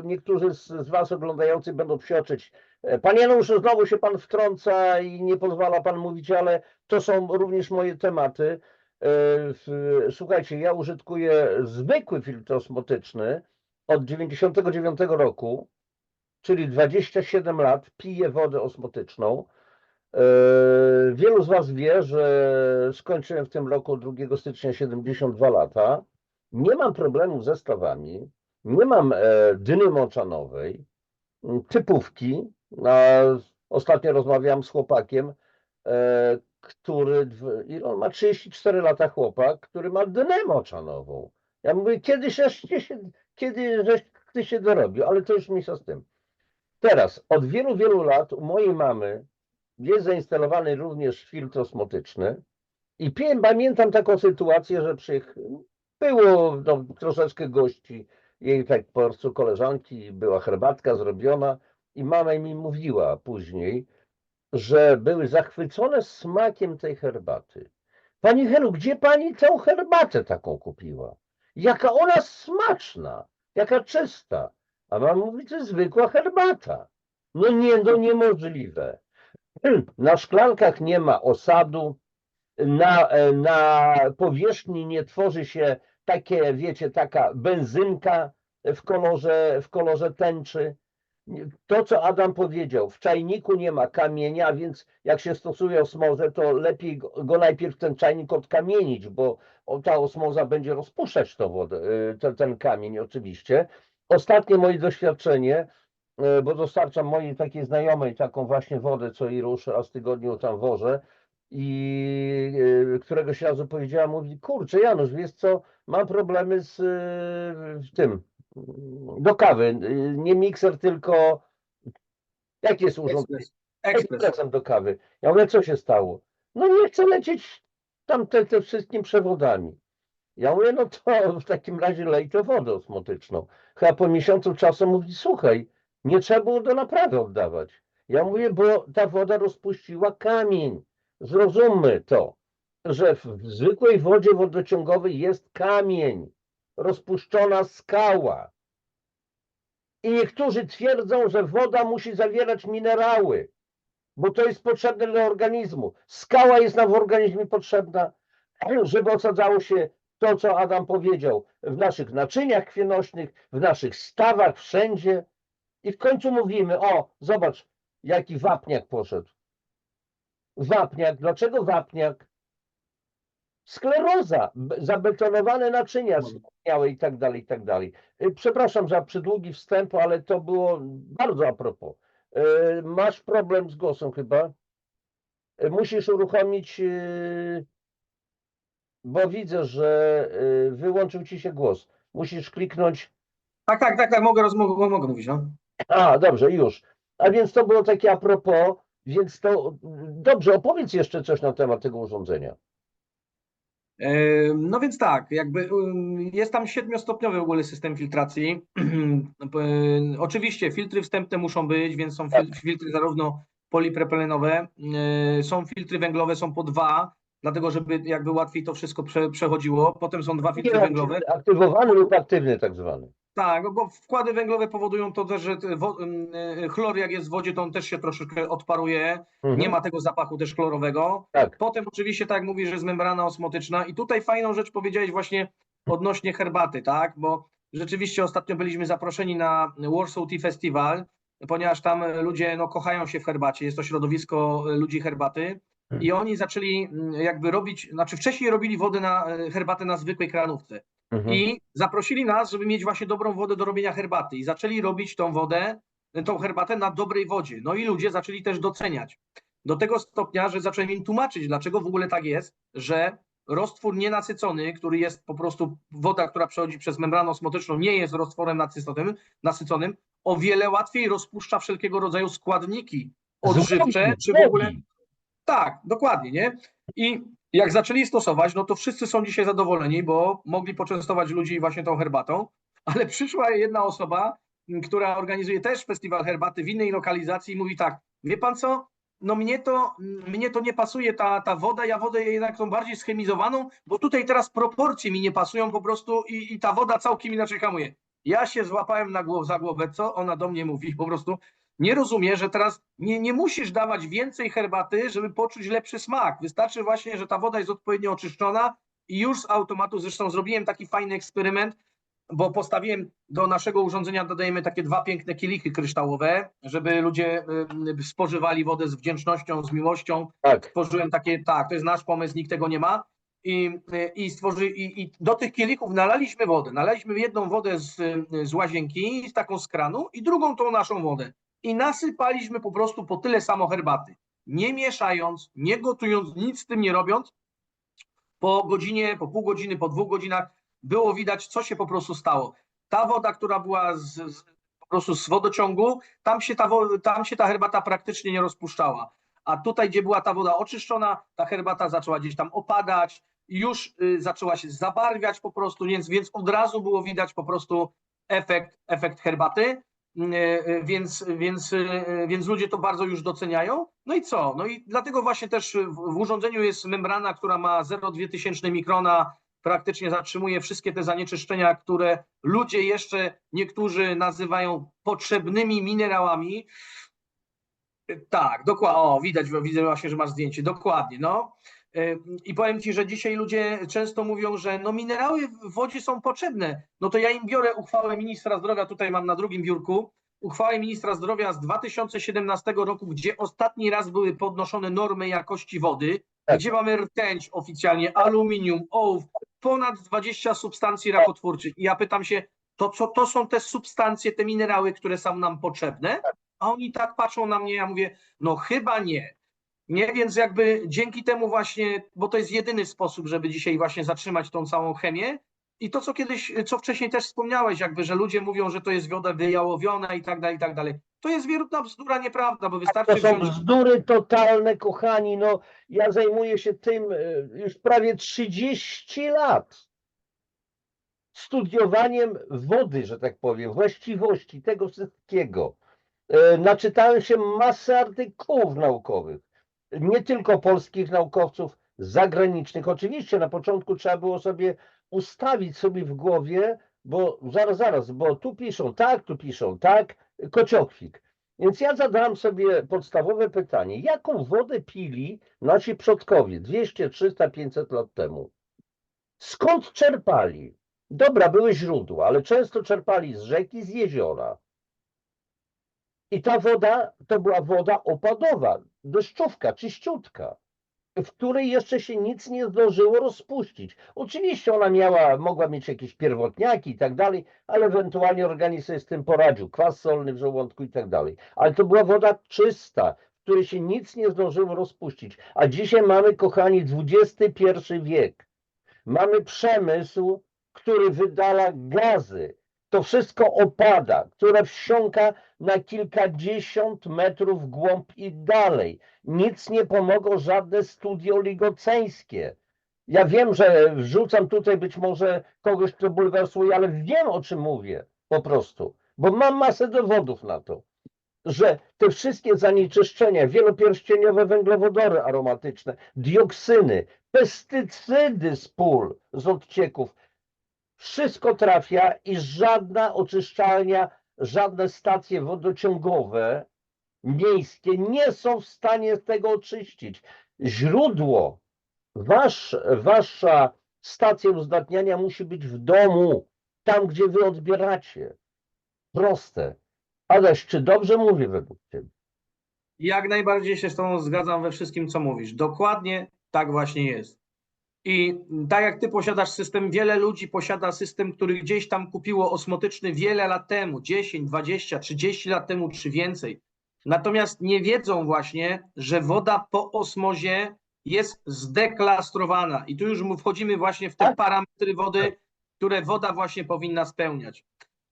niektórzy z was oglądających będą psioczyć. Panie Januszu, znowu się pan wtrąca i nie pozwala pan mówić, ale to są również moje tematy. Słuchajcie, ja użytkuję zwykły filtr osmotyczny od 99 roku, czyli 27 lat piję wodę osmotyczną. Wielu z was wie, że skończyłem w tym roku 2 stycznia 72 lata. Nie mam problemów ze stawami, nie mam dyny moczanowej, typówki. Ostatnio rozmawiałem z chłopakiem, ile on ma 34 lata, chłopak, który ma dynę moczanową. Ja mówię, kiedy żeś ty się dorobił, ale to już mniejsza z tym. Teraz, od wielu, wielu lat u mojej mamy jest zainstalowany również filtr osmotyczny i pamiętam taką sytuację, że było troszeczkę gości, jej tak po prostu koleżanki, była herbatka zrobiona i mama mi mówiła później, że były zachwycone smakiem tej herbaty. Pani Helu, gdzie pani tę herbatę taką kupiła? Jaka ona smaczna, jaka czysta. A mama mówi, to jest zwykła herbata. No nie, no niemożliwe. Na szklankach nie ma osadu, na powierzchni nie tworzy się takie, wiecie, taka benzynka w kolorze tęczy. To, co Adam powiedział, w czajniku nie ma kamienia, więc jak się stosuje osmozę, to lepiej go najpierw ten czajnik odkamienić, bo ta osmoza będzie rozpuszczać tą wodę, ten kamień oczywiście. Ostatnie moje doświadczenie, bo dostarczam mojej takiej znajomej taką właśnie wodę, co i ruszy raz w tygodniu tam wożę i któregoś razu powiedziała, mówi, kurczę Janusz, wiesz co, mam problemy z tym, do kawy, nie mikser, tylko jakie jest urządzenie? Ekspres. Ekspresem do kawy. Ja mówię, co się stało? No nie chcę lecieć tam te wszystkimi przewodami. Ja mówię, no to w takim razie lej to wodę osmotyczną. Chyba po miesiącu czasu mówi, słuchaj, nie trzeba było do naprawy oddawać. Ja mówię, bo ta woda rozpuściła kamień. Zrozummy to, że w zwykłej wodzie wodociągowej jest kamień, rozpuszczona skała. I niektórzy twierdzą, że woda musi zawierać minerały, bo to jest potrzebne dla organizmu. Skała jest nam w organizmie potrzebna, żeby osadzało się to, co Adam powiedział, w naszych naczyniach krwionośnych, w naszych stawach, wszędzie. I w końcu mówimy, o, zobacz, jaki wapniak poszedł. Wapniak, dlaczego wapniak? Skleroza, zabetonowane naczynia sklerozały i tak dalej, i tak dalej. Przepraszam za przydługi wstęp, ale to było bardzo a propos. Masz problem z głosem chyba? Musisz uruchomić, bo widzę, że wyłączył ci się głos. Musisz kliknąć. Tak, mogę mówić, no. A, dobrze, już. A więc to było takie a propos, więc to dobrze, opowiedz jeszcze coś na temat tego urządzenia. No więc tak, jakby jest tam 7-stopniowy w ogóle system filtracji. Oczywiście filtry wstępne muszą być, więc są filtry zarówno polipropylenowe, są filtry węglowe, są po 2, dlatego żeby jakby łatwiej to wszystko przechodziło. Potem są 2 filtry węglowe. Aktywowany lub aktywny tak zwany. Tak, no bo wkłady węglowe powodują to też, że chlor jak jest w wodzie, to on też się troszeczkę odparuje. Nie ma tego zapachu też chlorowego. Tak. Potem oczywiście, tak jak mówisz, że jest membrana osmotyczna i tutaj fajną rzecz powiedziałeś właśnie odnośnie herbaty, tak, bo rzeczywiście ostatnio byliśmy zaproszeni na Warsaw Tea Festival, ponieważ tam ludzie no, kochają się w herbacie, jest to środowisko ludzi herbaty i oni zaczęli jakby robić, znaczy wcześniej robili wodę na herbatę na zwykłej kranówce. I zaprosili nas, żeby mieć właśnie dobrą wodę do robienia herbaty i zaczęli robić tą wodę, tą herbatę na dobrej wodzie. No i ludzie zaczęli też doceniać. Do tego stopnia, że zacząłem im tłumaczyć, dlaczego w ogóle tak jest, że roztwór nienasycony, który jest po prostu woda, która przechodzi przez membranę osmotyczną, nie jest roztworem nasyconym, o wiele łatwiej rozpuszcza wszelkiego rodzaju składniki odżywcze, czy w ogóle... Tak, dokładnie, nie? I jak zaczęli stosować, no to wszyscy są dzisiaj zadowoleni, bo mogli poczęstować ludzi właśnie tą herbatą, ale przyszła jedna osoba, która organizuje też festiwal herbaty w innej lokalizacji i mówi tak, wie pan co, no mnie to nie pasuje ta woda, ja wodę jednak tą bardziej schemizowaną, bo tutaj teraz proporcje mi nie pasują po prostu i ta woda całkiem inaczej hamuje. Ja się złapałem za głowę, co ona do mnie mówi, po prostu nie rozumie, że teraz nie musisz dawać więcej herbaty, żeby poczuć lepszy smak. Wystarczy właśnie, że ta woda jest odpowiednio oczyszczona i już z automatu, zresztą zrobiłem taki fajny eksperyment, bo postawiłem do naszego urządzenia, dodajemy takie 2 piękne kielichy kryształowe, żeby ludzie spożywali wodę z wdzięcznością, z miłością. Tak. Stworzyłem takie, tak, to jest nasz pomysł, nikt tego nie ma. I do tych kielichów nalaliśmy wodę. Nalaliśmy jedną wodę z łazienki, taką z kranu i drugą tą naszą wodę. I nasypaliśmy po prostu po tyle samo herbaty. Nie mieszając, nie gotując, nic z tym nie robiąc. Po godzinie, po pół godziny, po 2 godzinach było widać, co się po prostu stało. Ta woda, która była po prostu z wodociągu, tam się ta herbata praktycznie nie rozpuszczała. A tutaj, gdzie była ta woda oczyszczona, ta herbata zaczęła gdzieś tam opadać, już zaczęła się zabarwiać po prostu, więc od razu było widać po prostu efekt herbaty. Więc ludzie to bardzo już doceniają. No i co? No i dlatego właśnie też w urządzeniu jest membrana, która ma 0,02 mikrona, praktycznie zatrzymuje wszystkie te zanieczyszczenia, które ludzie jeszcze niektórzy nazywają potrzebnymi minerałami. Tak, dokładnie. O, widzę właśnie, że masz zdjęcie. Dokładnie, no. I powiem ci, że dzisiaj ludzie często mówią, że no minerały w wodzie są potrzebne. No to ja im biorę uchwałę ministra zdrowia, tutaj mam na drugim biurku, uchwałę ministra zdrowia z 2017 roku, gdzie ostatni raz były podnoszone normy jakości wody, Tak. gdzie mamy rtęć oficjalnie, aluminium, ołów, ponad 20 substancji rakotwórczych. I ja pytam się, to są te substancje, te minerały, które są nam potrzebne? A oni tak patrzą na mnie, ja mówię, no chyba nie. Nie, więc jakby dzięki temu właśnie, bo to jest jedyny sposób, żeby dzisiaj właśnie zatrzymać tą całą chemię. I to, co wcześniej też wspomniałeś, jakby, że ludzie mówią, że to jest woda wyjałowiona i tak dalej. To jest wierutna bzdura, nieprawda, bo wystarczy To są bzdury totalne, kochani. No, ja zajmuję się tym już prawie 30 lat. Studiowaniem wody, że tak powiem, właściwości tego wszystkiego. Naczytałem się masę artykułów naukowych. Nie tylko polskich naukowców, zagranicznych. Oczywiście na początku trzeba było sobie ustawić sobie w głowie, bo zaraz, bo tu piszą tak, kociokwik. Więc ja zadałem sobie podstawowe pytanie, jaką wodę pili nasi przodkowie 200, 300, 500 lat temu? Skąd czerpali? Dobra, były źródła, ale często czerpali z rzeki, z jeziora. I ta woda to była woda opadowa, deszczówka, czyściutka, w której jeszcze się nic nie zdążyło rozpuścić. Oczywiście ona mogła mieć jakieś pierwotniaki i tak dalej, ale ewentualnie organizm sobie z tym poradził, kwas solny w żołądku i tak dalej. Ale to była woda czysta, w której się nic nie zdążyło rozpuścić. A dzisiaj mamy, kochani, XXI wiek. Mamy przemysł, który wydala gazy. To wszystko opada, które wsiąka na kilkadziesiąt metrów w głąb i dalej. Nic nie pomogą żadne studia oligoceńskie. Ja wiem, że wrzucam tutaj być może kogoś, kto bulwersuje, ale wiem, o czym mówię po prostu, bo mam masę dowodów na to, że te wszystkie zanieczyszczenia, wielopierścieniowe węglowodory aromatyczne, dioksyny, pestycydy z pól, z odcieków, wszystko trafia i żadna oczyszczalnia, żadne stacje wodociągowe miejskie nie są w stanie tego oczyścić. Źródło, wasza stacja uzdatniania musi być w domu, tam gdzie wy odbieracie. Proste. Adaś, czy dobrze mówię według ciebie? Jak najbardziej się z Tobą zgadzam we wszystkim, co mówisz. Dokładnie tak właśnie jest. I tak jak Ty posiadasz system, wiele ludzi posiada system, który gdzieś tam kupiło osmotyczny wiele lat temu, 10, 20, 30 lat temu czy więcej. Natomiast nie wiedzą właśnie, że woda po osmozie jest zdeklastrowana. I tu już wchodzimy właśnie w te Tak? parametry wody, które woda właśnie powinna spełniać.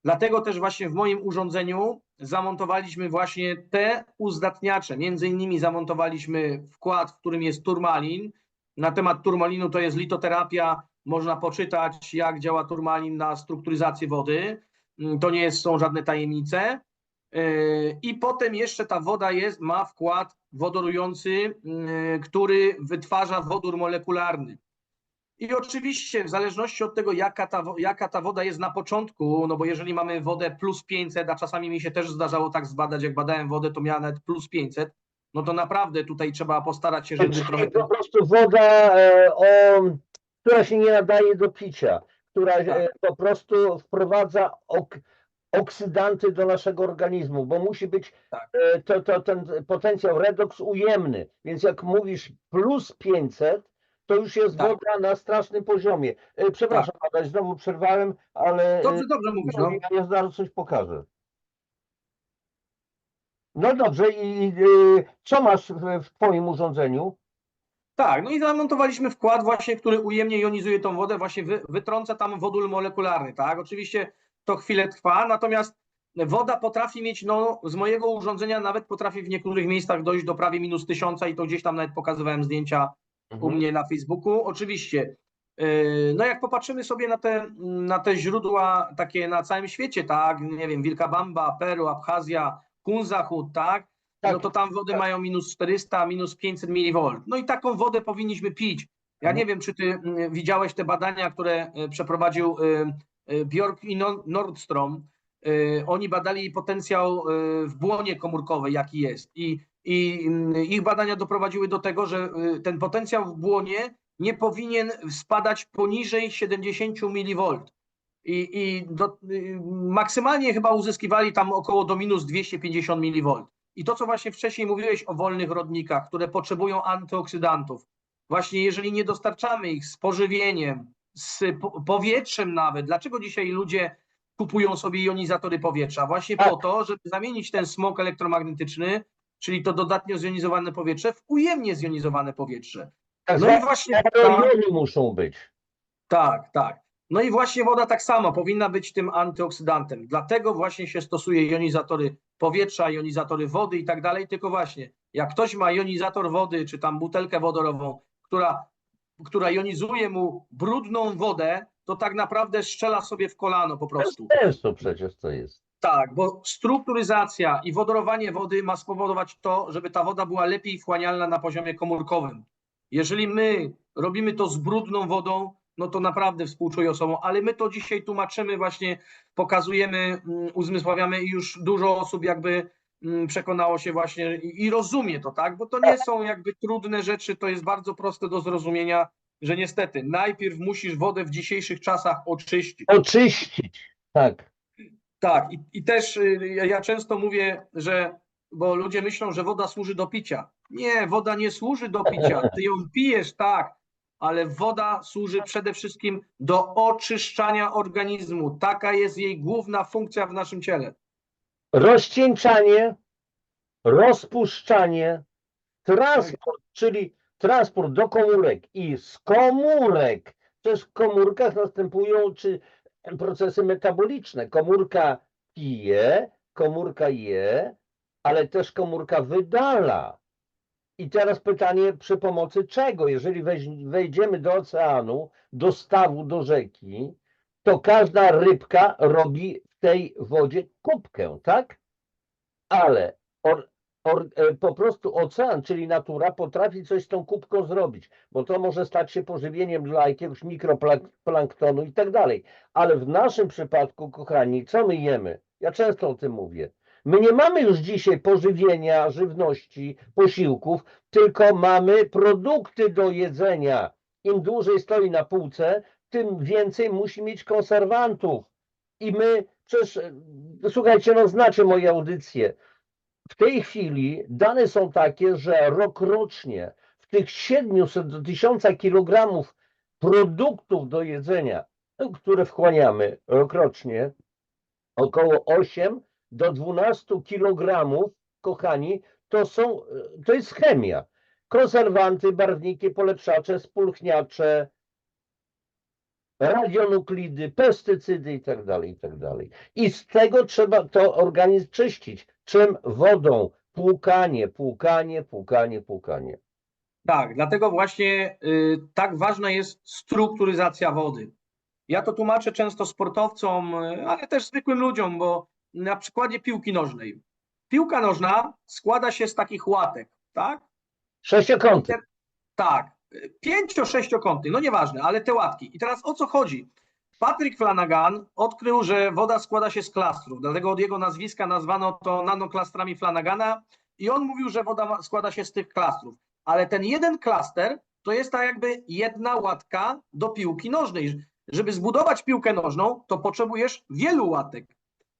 Dlatego też właśnie w moim urządzeniu zamontowaliśmy właśnie te uzdatniacze. Między innymi zamontowaliśmy wkład, w którym jest turmalin. Na temat turmalinu to jest litoterapia. Można poczytać, jak działa turmalin na strukturyzację wody. To nie są żadne tajemnice. I potem jeszcze ta woda ma wkład wodorujący, który wytwarza wodór molekularny. I oczywiście w zależności od tego, jaka ta woda jest na początku, no bo jeżeli mamy wodę plus 500, a czasami mi się też zdarzało tak zbadać, jak badałem wodę, to miała nawet plus 500, no to naprawdę tutaj trzeba postarać się, żeby trochę... Czyli po prostu woda, która się nie nadaje do picia, która Tak, po prostu wprowadza oksydanty do naszego organizmu, bo musi być tak, ten potencjał redoks ujemny. Więc jak mówisz plus 500, to już jest tak, woda na strasznym poziomie. tak. Przepraszam, Adaś, znowu przerwałem, ale Dobrze, dobrze mówisz, no. ja zaraz coś pokażę. No dobrze, i co masz w twoim urządzeniu? Tak, no i zamontowaliśmy wkład właśnie, który ujemnie jonizuje tą wodę, właśnie wytrąca tam wodór molekularny, tak? Oczywiście to chwilę trwa, natomiast woda potrafi mieć, no z mojego urządzenia nawet potrafi w niektórych miejscach dojść do prawie minus 1000 i to gdzieś tam nawet pokazywałem zdjęcia u Mhm. mnie na Facebooku. Oczywiście, no jak popatrzymy sobie na te źródła takie na całym świecie, tak? Nie wiem, Wilcabamba, Peru, Abchazja, Kunzachód, tak? No Tak. to tam wody mają minus 400, minus 500 mV. No i taką wodę powinniśmy pić. Ja Mhm. nie wiem, czy ty widziałeś te badania, które przeprowadził Bjork i Nordstrom. Oni badali potencjał w błonie komórkowej, jaki jest. I ich badania doprowadziły do tego, że ten potencjał w błonie nie powinien spadać poniżej 70 mV. Maksymalnie chyba uzyskiwali tam około do minus 250 mV. I to, co właśnie wcześniej mówiłeś o wolnych rodnikach, które potrzebują antyoksydantów, właśnie jeżeli nie dostarczamy ich z pożywieniem, z powietrzem nawet, dlaczego dzisiaj ludzie kupują sobie jonizatory powietrza? Właśnie po Tak, to, żeby zamienić ten smog elektromagnetyczny, czyli to dodatnio zjonizowane powietrze, w ujemnie zjonizowane powietrze. tak No i zwane właśnie aerojony muszą być. tak, tak. No i właśnie woda tak samo powinna być tym antyoksydantem. Dlatego właśnie się stosuje jonizatory powietrza, jonizatory wody i tak dalej. Tylko właśnie, jak ktoś ma jonizator wody, czy tam butelkę wodorową, która jonizuje mu brudną wodę, to tak naprawdę strzela sobie w kolano po Bez prostu. sensu przecież to jest. Tak, bo strukturyzacja i wodorowanie wody ma spowodować to, żeby ta woda była lepiej wchłanialna na poziomie komórkowym. Jeżeli my robimy to z brudną wodą, no to naprawdę współczuję osobom, ale my to dzisiaj tłumaczymy, właśnie pokazujemy, uzmysławiamy i już dużo osób jakby przekonało się właśnie i rozumie to, tak? Bo to nie są jakby trudne rzeczy, to jest bardzo proste do zrozumienia, że niestety najpierw musisz wodę w dzisiejszych czasach oczyścić. Oczyścić. Tak. Tak, i też ja często mówię, że, bo ludzie myślą, że woda służy do picia. Nie, woda nie służy do picia. Ty ją pijesz, tak, ale woda służy przede wszystkim do oczyszczania organizmu. Taka jest jej główna funkcja w naszym ciele. Rozcieńczanie, rozpuszczanie, Tak, transport, czyli transport do komórek i z komórek. Też w komórkach następują procesy metaboliczne. Komórka pije, komórka je, ale też komórka wydala. I teraz pytanie, przy pomocy czego? Jeżeli wejdziemy do oceanu, do stawu, do rzeki, to każda rybka robi w tej wodzie kubkę, tak? Ale po prostu ocean, czyli natura, potrafi coś z tą kubką zrobić, bo to może stać się pożywieniem dla jakiegoś mikroplanktonu i tak dalej. Ale w naszym przypadku, kochani, co my jemy? Ja często o tym mówię. My nie mamy już dzisiaj pożywienia, żywności, posiłków, tylko mamy produkty do jedzenia. Im dłużej stoi na półce, tym więcej musi mieć konserwantów. I my przecież, słuchajcie, no znacie moje audycje. W tej chwili dane są takie, że rokrocznie w tych 700 do 1000 kilogramów produktów do jedzenia, które wchłaniamy rokrocznie, około 8 do 12 kilogramów, kochani, to jest chemia. Konserwanty, barwniki, polepszacze, spulchniacze, radionuklidy, pestycydy i tak dalej, i tak dalej. I z tego trzeba to organizm czyścić. Czym? Wodą. Płukanie, płukanie, płukanie, płukanie. Tak, dlatego właśnie tak ważna jest strukturyzacja wody. Ja to tłumaczę często sportowcom, ale też zwykłym ludziom, bo na przykładzie piłki nożnej. Piłka nożna składa się z takich łatek, tak? Sześciokąty. Tak, 5-6-kątny, no nieważne, ale te łatki. I teraz o co chodzi? Patrick Flanagan odkrył, że woda składa się z klastrów, dlatego od jego nazwiska nazwano to nanoklastrami Flanagana i on mówił, że woda składa się z tych klastrów. Ale ten jeden klaster to jest tak jakby jedna łatka do piłki nożnej. Żeby zbudować piłkę nożną, to potrzebujesz wielu łatek.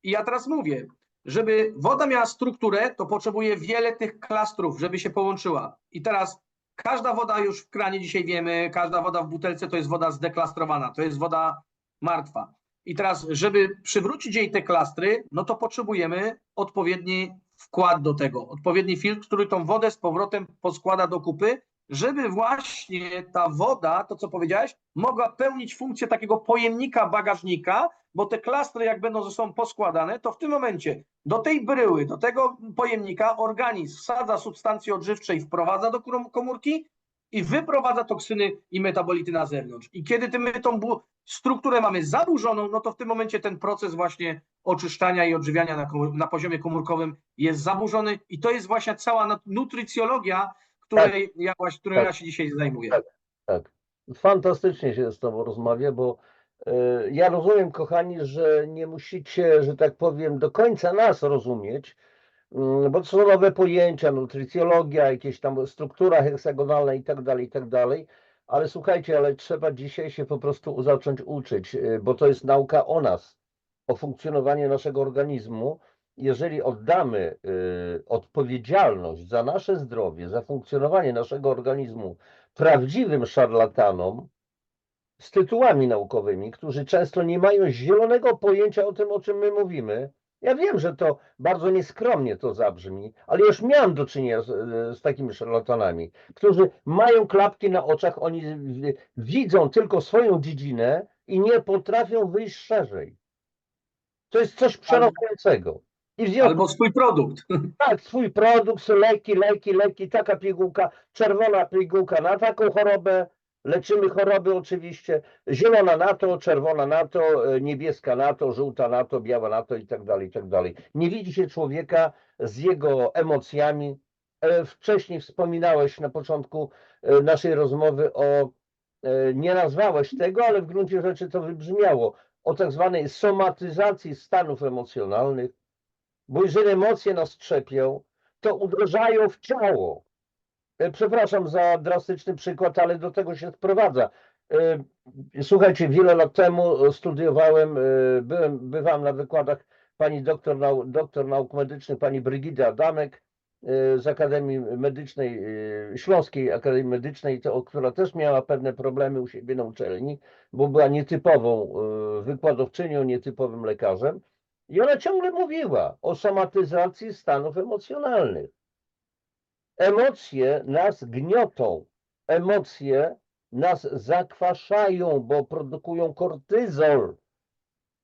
I ja teraz mówię, żeby woda miała strukturę, to potrzebuje wiele tych klastrów, żeby się połączyła. I teraz każda woda, już w kranie dzisiaj wiemy, każda woda w butelce to jest woda zdeklastrowana, to jest woda martwa. I teraz, żeby przywrócić jej te klastry, no to potrzebujemy odpowiedni wkład do tego, odpowiedni filtr, który tą wodę z powrotem poskłada do kupy, żeby właśnie ta woda, to co powiedziałeś, mogła pełnić funkcję takiego pojemnika, bagażnika, bo te klastry jak będą ze sobą poskładane, to w tym momencie do tej bryły, do tego pojemnika organizm wsadza substancje odżywcze i wprowadza do komórki i wyprowadza toksyny i metabolity na zewnątrz. I kiedy my tą strukturę mamy zaburzoną, no to w tym momencie ten proces właśnie oczyszczania i odżywiania na poziomie komórkowym jest zaburzony i to jest właśnie cała nutrycjologia, którą ja się dzisiaj zajmuję. Tak, tak. Fantastycznie się z Tobą rozmawia, bo ja rozumiem, kochani, że nie musicie, że tak powiem, do końca nas rozumieć, bo to są nowe pojęcia, nutrycjologia, jakieś tam struktura heksagonalna i tak dalej, ale słuchajcie, ale trzeba dzisiaj się po prostu zacząć uczyć, bo to jest nauka o nas, o funkcjonowaniu naszego organizmu. Jeżeli oddamy odpowiedzialność za nasze zdrowie, za funkcjonowanie naszego organizmu prawdziwym szarlatanom z tytułami naukowymi, którzy często nie mają zielonego pojęcia o tym, o czym my mówimy. Ja wiem, że to bardzo nieskromnie to zabrzmi, ale już miałem do czynienia z takimi szarlatanami, którzy mają klapki na oczach, oni widzą tylko swoją dziedzinę i nie potrafią wyjść szerzej. To jest coś przerażającego. Albo swój produkt. Tak, swój produkt, leki, taka pigułka, czerwona pigułka na taką chorobę, leczymy choroby oczywiście, zielona na to, czerwona na to, niebieska na to, żółta na to, biała na to i tak dalej, i tak dalej. Nie widzi się człowieka z jego emocjami. Wcześniej wspominałeś na początku naszej rozmowy nie nazwałeś tego, ale w gruncie rzeczy to wybrzmiało, o tak zwanej somatyzacji stanów emocjonalnych. Bo jeżeli emocje nas trzepią, to uderzają w ciało. Przepraszam za drastyczny przykład, ale do tego się sprowadza. Słuchajcie, wiele lat temu studiowałem, bywałem na wykładach pani doktor nauk medycznych, pani Brygidy Adamek z Akademii Medycznej, Śląskiej Akademii Medycznej, która też miała pewne problemy u siebie na uczelni, bo była nietypową wykładowczynią, nietypowym lekarzem. I ona ciągle mówiła o somatyzacji stanów emocjonalnych. Emocje nas gniotą, emocje nas zakwaszają, bo produkują kortyzol.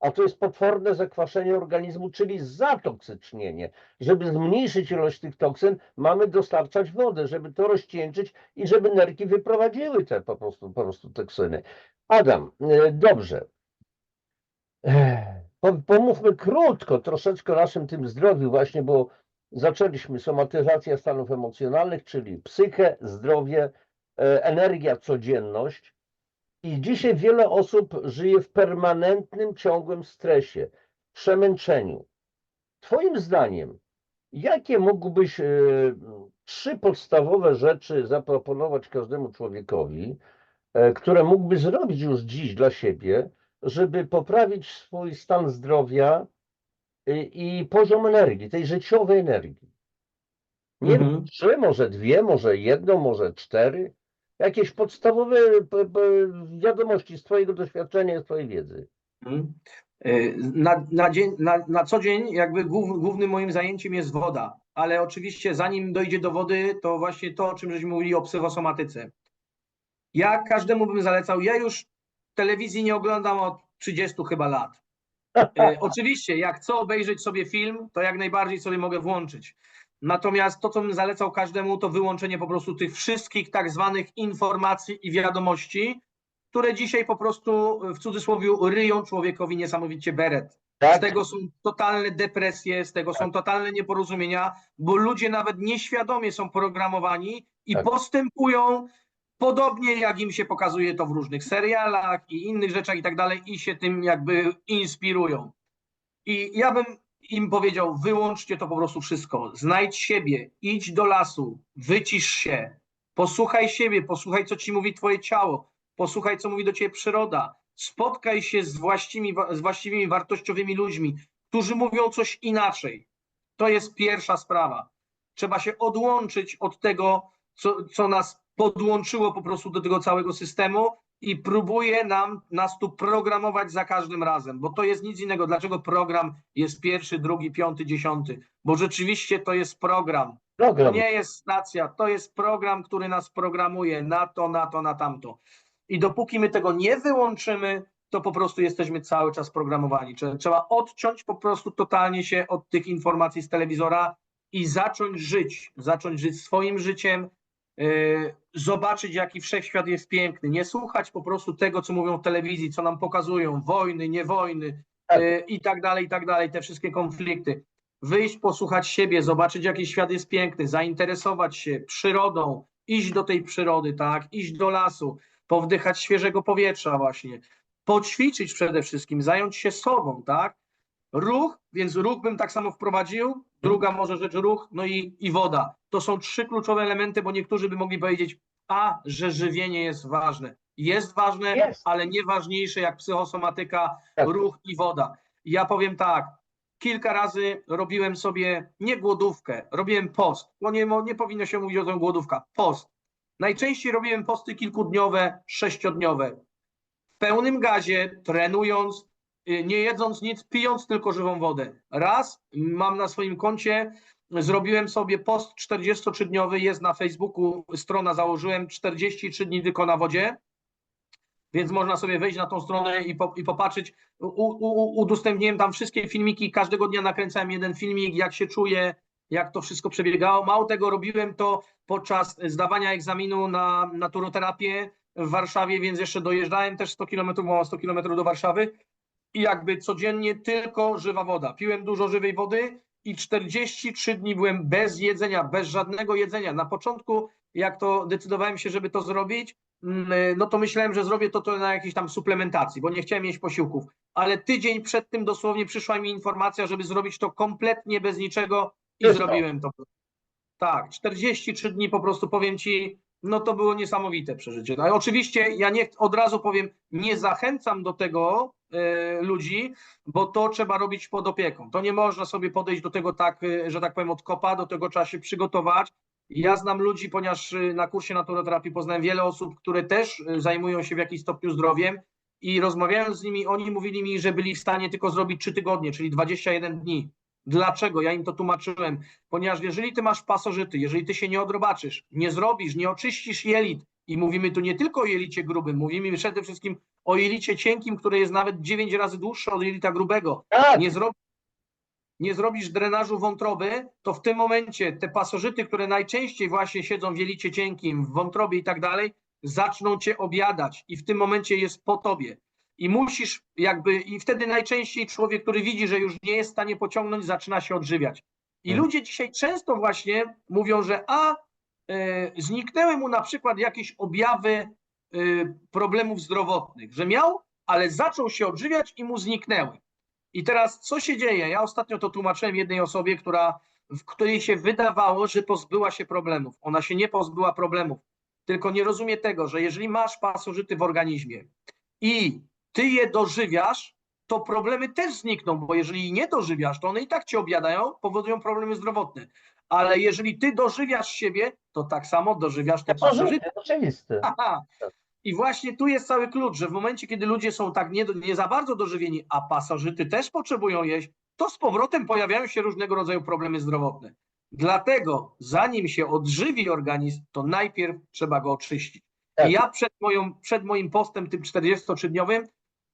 a to jest potworne zakwaszenie organizmu, czyli zatoksycznienie. Żeby zmniejszyć ilość tych toksyn, mamy dostarczać wodę, żeby to rozcieńczyć i żeby nerki wyprowadziły te po prostu toksyny. Adam, dobrze. Pomówmy krótko troszeczkę o naszym tym zdrowiu właśnie, bo zaczęliśmy somatyzacja stanów emocjonalnych, czyli psychę, zdrowie, energia, codzienność. I dzisiaj wiele osób żyje w permanentnym, ciągłym stresie, przemęczeniu. Twoim zdaniem, jakie mógłbyś 3 podstawowe rzeczy zaproponować każdemu człowiekowi, które mógłby zrobić już dziś dla siebie, żeby poprawić swój stan zdrowia i poziom energii, tej życiowej energii? Nie wiem, 3, może 2, może 1, może 4. Jakieś podstawowe wiadomości z twojego doświadczenia, z twojej wiedzy. Na co dzień jakby głównym moim zajęciem jest woda, ale oczywiście zanim dojdzie do wody, to właśnie to, o czym żeśmy mówili o psychosomatyce. Ja każdemu bym zalecał, ja już telewizji nie oglądam od 30 chyba lat. Oczywiście, jak chcę obejrzeć sobie film, to jak najbardziej sobie mogę włączyć. Natomiast to, co bym zalecał każdemu, to wyłączenie po prostu tych wszystkich tak zwanych informacji i wiadomości, które dzisiaj po prostu w cudzysłowie ryją człowiekowi niesamowicie beret. Tak? Z tego są totalne depresje, z tego są totalne nieporozumienia, bo ludzie nawet nieświadomie są programowani i Tak. postępują podobnie, jak im się pokazuje to w różnych serialach i innych rzeczach i tak dalej, i się tym jakby inspirują. I ja bym im powiedział, wyłączcie to po prostu wszystko, znajdź siebie, idź do lasu, wycisz się, posłuchaj siebie, posłuchaj, co ci mówi twoje ciało, posłuchaj, co mówi do ciebie przyroda, spotkaj się z właściwymi wartościowymi ludźmi, którzy mówią coś inaczej. To jest pierwsza sprawa. Trzeba się odłączyć od tego, co nas podłączyło po prostu do tego całego systemu i próbuje nas tu programować za każdym razem, bo to jest nic innego. Dlaczego program jest 1., 2., 5., 10? Bo rzeczywiście to jest program. To nie jest stacja, to jest program, który nas programuje na to, na tamto. I dopóki my tego nie wyłączymy, to po prostu jesteśmy cały czas programowani. Trzeba odciąć po prostu totalnie się od tych informacji z telewizora i zacząć żyć swoim życiem, zobaczyć, jaki wszechświat jest piękny, nie słuchać po prostu tego, co mówią w telewizji, co nam pokazują, wojny, nie wojny i tak dalej, te wszystkie konflikty. Wyjść, posłuchać siebie, zobaczyć, jaki świat jest piękny, zainteresować się przyrodą, iść do tej przyrody, tak, iść do lasu, powdychać świeżego powietrza właśnie, poćwiczyć przede wszystkim, zająć się sobą, tak. Ruch, więc ruch bym tak samo wprowadził. Druga może rzecz ruch, no i woda. To są 3 kluczowe elementy, bo niektórzy by mogli powiedzieć, że żywienie jest ważne. Jest ważne, ale nie ważniejsze jak psychosomatyka, ruch i woda. Ja powiem tak, kilka razy robiłem sobie nie głodówkę, robiłem post, bo nie powinno się mówić o tym głodówka, post. Najczęściej robiłem posty kilkudniowe, 6-dniowe. W pełnym gazie, trenując, nie jedząc nic, pijąc tylko żywą wodę. Raz mam na swoim koncie, zrobiłem sobie post 43-dniowy, jest na Facebooku, strona założyłem, 43 dni tylko na wodzie, więc można sobie wejść na tą stronę i popatrzeć. Udostępniłem tam wszystkie filmiki, każdego dnia nakręcałem jeden filmik, jak się czuję, jak to wszystko przebiegało. Mało tego, robiłem to podczas zdawania egzaminu na naturoterapię w Warszawie, więc jeszcze dojeżdżałem też 100 km, bo mam 100 km do Warszawy i jakby codziennie tylko żywa woda. Piłem dużo żywej wody i 43 dni byłem bez jedzenia, bez żadnego jedzenia. Na początku, jak to decydowałem się, żeby to zrobić, no to myślałem, że zrobię to na jakiejś tam suplementacji, bo nie chciałem jeść posiłków. Ale tydzień przed tym dosłownie przyszła mi informacja, żeby zrobić to kompletnie bez niczego i zrobiłem to. Tak, 43 dni po prostu, powiem ci, no to było niesamowite przeżycie. No, oczywiście ja od razu powiem, nie zachęcam do tego ludzi, bo to trzeba robić pod opieką. To nie można sobie podejść do tego tak, że tak powiem, od kopa, do tego trzeba się przygotować. Ja znam ludzi, ponieważ na kursie naturoterapii poznałem wiele osób, które też zajmują się w jakimś stopniu zdrowiem i rozmawiając z nimi, oni mówili mi, że byli w stanie tylko zrobić 3 tygodnie, czyli 21 dni. Dlaczego? Ja im to tłumaczyłem. Ponieważ jeżeli ty masz pasożyty, jeżeli ty się nie odrobaczysz, nie zrobisz, nie oczyścisz jelit, i mówimy tu nie tylko o jelicie grubym, mówimy przede wszystkim o jelicie cienkim, które jest nawet 9 razy dłuższe od jelita grubego, Tak, nie zrobisz drenażu wątroby, to w tym momencie te pasożyty, które najczęściej właśnie siedzą w jelicie cienkim, w wątrobie i tak dalej, zaczną cię objadać i w tym momencie jest po tobie. I musisz i wtedy najczęściej człowiek, który widzi, że już nie jest w stanie pociągnąć, zaczyna się odżywiać. I ludzie dzisiaj często właśnie mówią, że zniknęły mu na przykład jakieś objawy problemów zdrowotnych, że miał, ale zaczął się odżywiać i mu zniknęły. I teraz co się dzieje? Ja ostatnio to tłumaczyłem jednej osobie, w której się wydawało, że pozbyła się problemów. Ona się nie pozbyła problemów, tylko nie rozumie tego, że jeżeli masz pasożyty w organizmie i ty je dożywiasz, to problemy też znikną, bo jeżeli nie dożywiasz, to one i tak cię objadają, powodują problemy zdrowotne. Ale jeżeli ty dożywiasz siebie, to tak samo dożywiasz te pasożyty. oczywiste. Aha. I właśnie tu jest cały klucz, że w momencie, kiedy ludzie są tak nie za bardzo dożywieni, a pasożyty też potrzebują jeść, to z powrotem pojawiają się różnego rodzaju problemy zdrowotne. Dlatego zanim się odżywi organizm, to najpierw trzeba go oczyścić. Tak. I ja przed moim postem tym 43-dniowym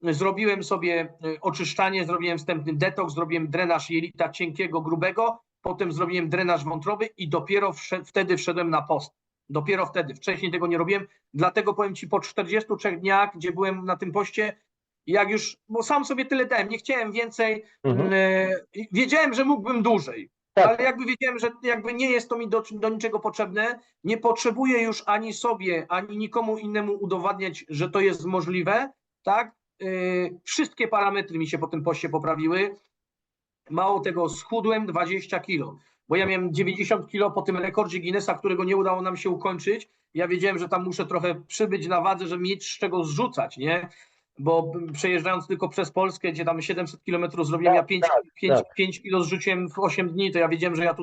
zrobiłem sobie oczyszczanie, zrobiłem wstępny detoks, zrobiłem drenaż jelita cienkiego, grubego, potem zrobiłem drenaż wątroby i dopiero wtedy wszedłem na post. Dopiero wtedy. Wcześniej tego nie robiłem. Dlatego powiem ci, po 43 dniach, gdzie byłem na tym poście, bo sam sobie tyle dałem, nie chciałem więcej, wiedziałem, że mógłbym dłużej, Tak. ale wiedziałem, że nie jest to mi do niczego potrzebne, nie potrzebuję już ani sobie, ani nikomu innemu udowadniać, że to jest możliwe, tak? Wszystkie parametry mi się po tym poście poprawiły. Mało tego, schudłem 20 kilo, bo ja miałem 90 kilo po tym rekordzie Guinnessa, którego nie udało nam się ukończyć. Ja wiedziałem, że tam muszę trochę przybyć na wadze, żeby mieć z czego zrzucać, nie? Bo przejeżdżając tylko przez Polskę, gdzie tam 700 kilometrów zrobiłem, ja 5 kilo zrzuciłem w 8 dni, to ja wiedziałem, że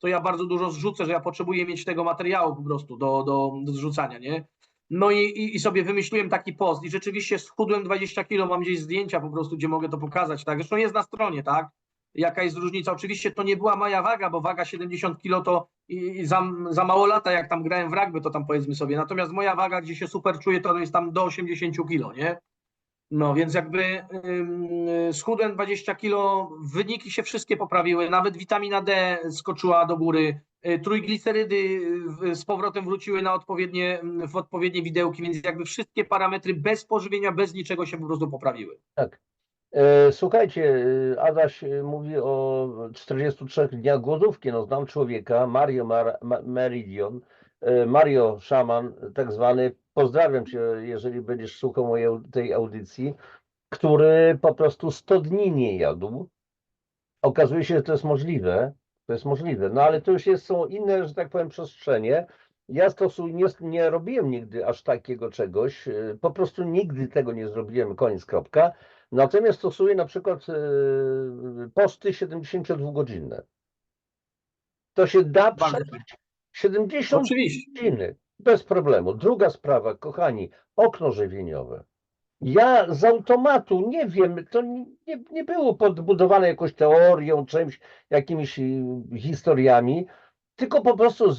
ja bardzo dużo zrzucę, że ja potrzebuję mieć tego materiału po prostu do zrzucania, nie? No i sobie wymyśliłem taki post i rzeczywiście schudłem 20 kilo, mam gdzieś zdjęcia po prostu, gdzie mogę to pokazać, tak? Zresztą jest na stronie, tak? Jaka jest różnica? Oczywiście to nie była moja waga, bo waga 70 kg to za mało lata, jak tam grałem w rugby, to tam powiedzmy sobie. Natomiast moja waga, gdzie się super czuję, to jest tam do 80 kg, nie? No więc schudłem 20 kg, wyniki się wszystkie poprawiły, nawet witamina D skoczyła do góry, trójglicerydy z powrotem wróciły w odpowiednie widełki, więc wszystkie parametry bez pożywienia, bez niczego się po prostu poprawiły. Tak. Słuchajcie, Adaś mówi o 43 dniach głodówki. No, znam człowieka, Mario Meridian, Mario Szaman, tak zwany. Pozdrawiam cię, jeżeli będziesz słuchał tej audycji, który po prostu 100 dni nie jadł. Okazuje się, że to jest możliwe. To jest możliwe. No ale to już są inne, że tak powiem, przestrzenie. Ja nie robiłem nigdy aż takiego czegoś. Po prostu nigdy tego nie zrobiłem, koniec, kropka. Natomiast stosuję na przykład posty 72-godzinne. To się da przeżyć 70 Oczywiście. godziny bez problemu. Druga sprawa, kochani, okno żywieniowe. Ja z automatu nie wiem, to nie było podbudowane jakąś teorią, czymś, jakimiś historiami, tylko po prostu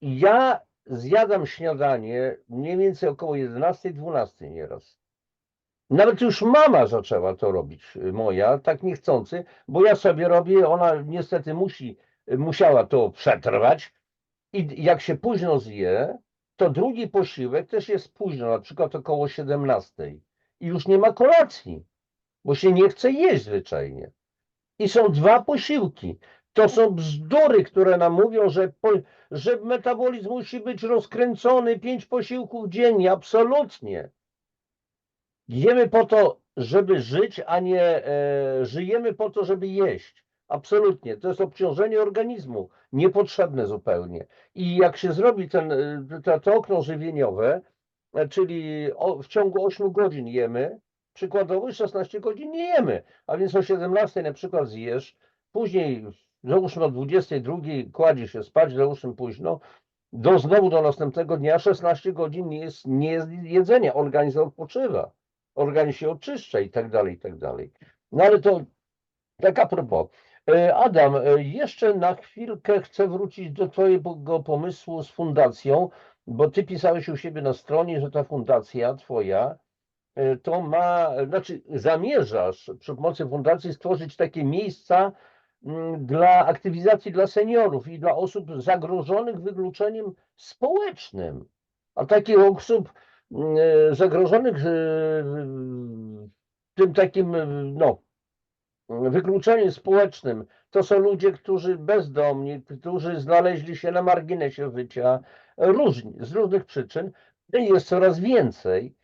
ja zjadam śniadanie mniej więcej około 11-12 nieraz. Nawet już mama zaczęła to robić, moja, tak niechcący, bo ja sobie robię, ona niestety musiała to przetrwać i jak się późno zje, to drugi posiłek też jest późno, na przykład około 17 i już nie ma kolacji, bo się nie chce jeść zwyczajnie. I są dwa posiłki. To są bzdury, które nam mówią, że metabolizm musi być rozkręcony, 5 posiłków dziennie. Absolutnie. Jemy po to, żeby żyć, a nie żyjemy po to, żeby jeść. Absolutnie. To jest obciążenie organizmu, niepotrzebne zupełnie. I jak się zrobi to okno żywieniowe, czyli w ciągu 8 godzin jemy, przykładowo 16 godzin nie jemy, a więc o 17 na przykład zjesz, później załóżmy o 22 kładzie się spać, załóżmy późno, znowu do następnego dnia 16 godzin nie jest jedzenia, organizm odpoczywa, organizm się oczyszcza i tak dalej, i tak dalej. No ale to tak a propos. Adam, jeszcze na chwilkę chcę wrócić do twojego pomysłu z fundacją, bo ty pisałeś u siebie na stronie, że ta fundacja twoja znaczy zamierzasz przy pomocy fundacji stworzyć takie miejsca dla aktywizacji dla seniorów i dla osób zagrożonych wykluczeniem społecznym. A takich osób zagrożonych tym takim no, wykluczeniem społecznym to są ludzie, którzy bezdomni, którzy znaleźli się na marginesie życia, z różnych przyczyn. Jest coraz więcej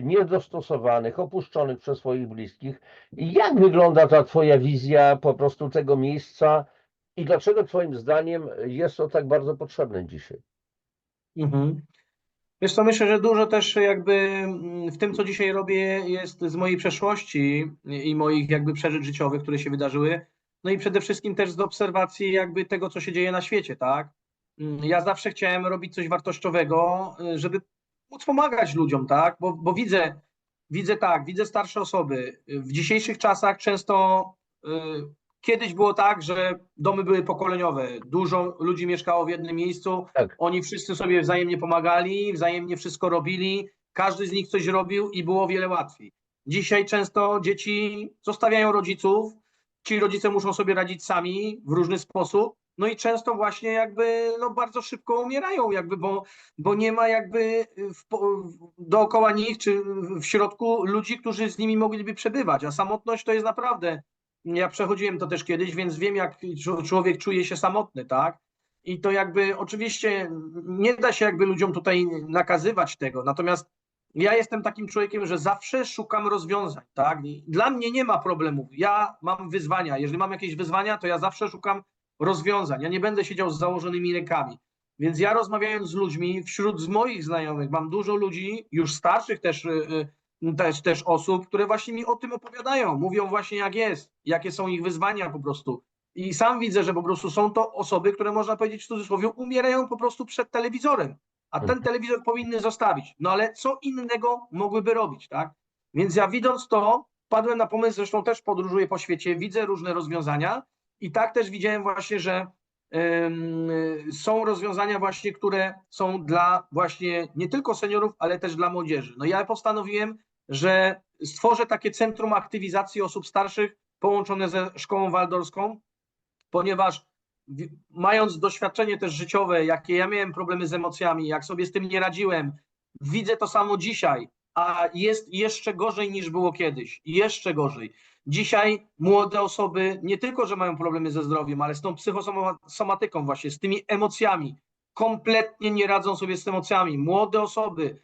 niedostosowanych, opuszczonych przez swoich bliskich. I jak wygląda ta twoja wizja po prostu tego miejsca i dlaczego twoim zdaniem jest to tak bardzo potrzebne dzisiaj? Mhm. Wiesz co, myślę, że dużo też jakby w tym, co dzisiaj robię, jest z mojej przeszłości i moich jakby przeżyć życiowych, które się wydarzyły. No i przede wszystkim też z obserwacji jakby tego, co się dzieje na świecie, tak? Ja zawsze chciałem robić coś wartościowego, żeby móc pomagać ludziom, tak? Bo widzę starsze osoby. W dzisiejszych czasach często kiedyś było tak, że domy były pokoleniowe. Dużo ludzi mieszkało w jednym miejscu. Tak, Oni wszyscy sobie wzajemnie pomagali, wzajemnie wszystko robili. Każdy z nich coś robił i było o wiele łatwiej. Dzisiaj często dzieci zostawiają rodziców. Ci rodzice muszą sobie radzić sami w różny sposób. No i często właśnie jakby no bardzo szybko umierają, jakby, bo nie ma jakby dookoła nich czy w środku ludzi, którzy z nimi mogliby przebywać. A samotność to jest naprawdę, ja przechodziłem to też kiedyś, więc wiem, jak człowiek czuje się samotny, tak? I to jakby oczywiście nie da się jakby ludziom tutaj nakazywać tego, natomiast ja jestem takim człowiekiem, że zawsze szukam rozwiązań, tak? I dla mnie nie ma problemów. Ja mam wyzwania. Jeżeli mam jakieś wyzwania, to ja zawsze szukam rozwiązań. Ja nie będę siedział z założonymi rękami. Więc ja rozmawiając z ludźmi, wśród moich znajomych mam dużo ludzi, już starszych też osób, które właśnie mi o tym opowiadają. Mówią właśnie jak jest, jakie są ich wyzwania po prostu. I sam widzę, że po prostu są to osoby, które można powiedzieć w cudzysłowie umierają po prostu przed telewizorem. A ten telewizor powinny zostawić. No ale co innego mogłyby robić, tak? Więc ja widząc to, padłem na pomysł, zresztą też podróżuję po świecie, widzę różne rozwiązania i tak też widziałem właśnie, że są rozwiązania właśnie, które są dla właśnie nie tylko seniorów, ale też dla młodzieży. No ja postanowiłem, że stworzę takie centrum aktywizacji osób starszych połączone ze szkołą waldorską, ponieważ mając doświadczenie też życiowe, jakie ja miałem problemy z emocjami, jak sobie z tym nie radziłem, widzę to samo dzisiaj, a jest jeszcze gorzej niż było kiedyś. Jeszcze gorzej. Dzisiaj młode osoby nie tylko, że mają problemy ze zdrowiem, ale z tą psychosomatyką właśnie, z tymi emocjami. Kompletnie nie radzą sobie z emocjami. Młode osoby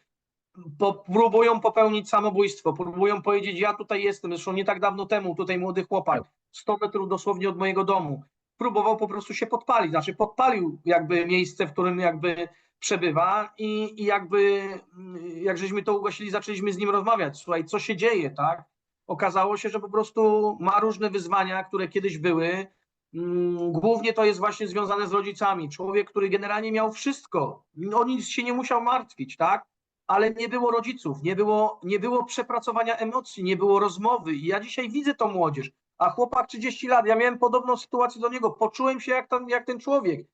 próbują popełnić samobójstwo, próbują powiedzieć, ja tutaj jestem. Zresztą nie tak dawno temu tutaj młody chłopak, 100 metrów dosłownie od mojego domu, próbował po prostu się podpalić, znaczy podpalił jakby miejsce, w którym jakby przebywa i jakby jak żeśmy to ugasili, zaczęliśmy z nim rozmawiać. Słuchaj, co się dzieje, tak? Okazało się, że po prostu ma różne wyzwania, które kiedyś były. Głównie to jest właśnie związane z rodzicami. Człowiek, który generalnie miał wszystko, o nic się nie musiał martwić, tak? Ale nie było rodziców, nie było przepracowania emocji, nie było rozmowy. I ja dzisiaj widzę tą młodzież, a chłopak 30 lat, ja miałem podobną sytuację do niego, poczułem się jak ten człowiek.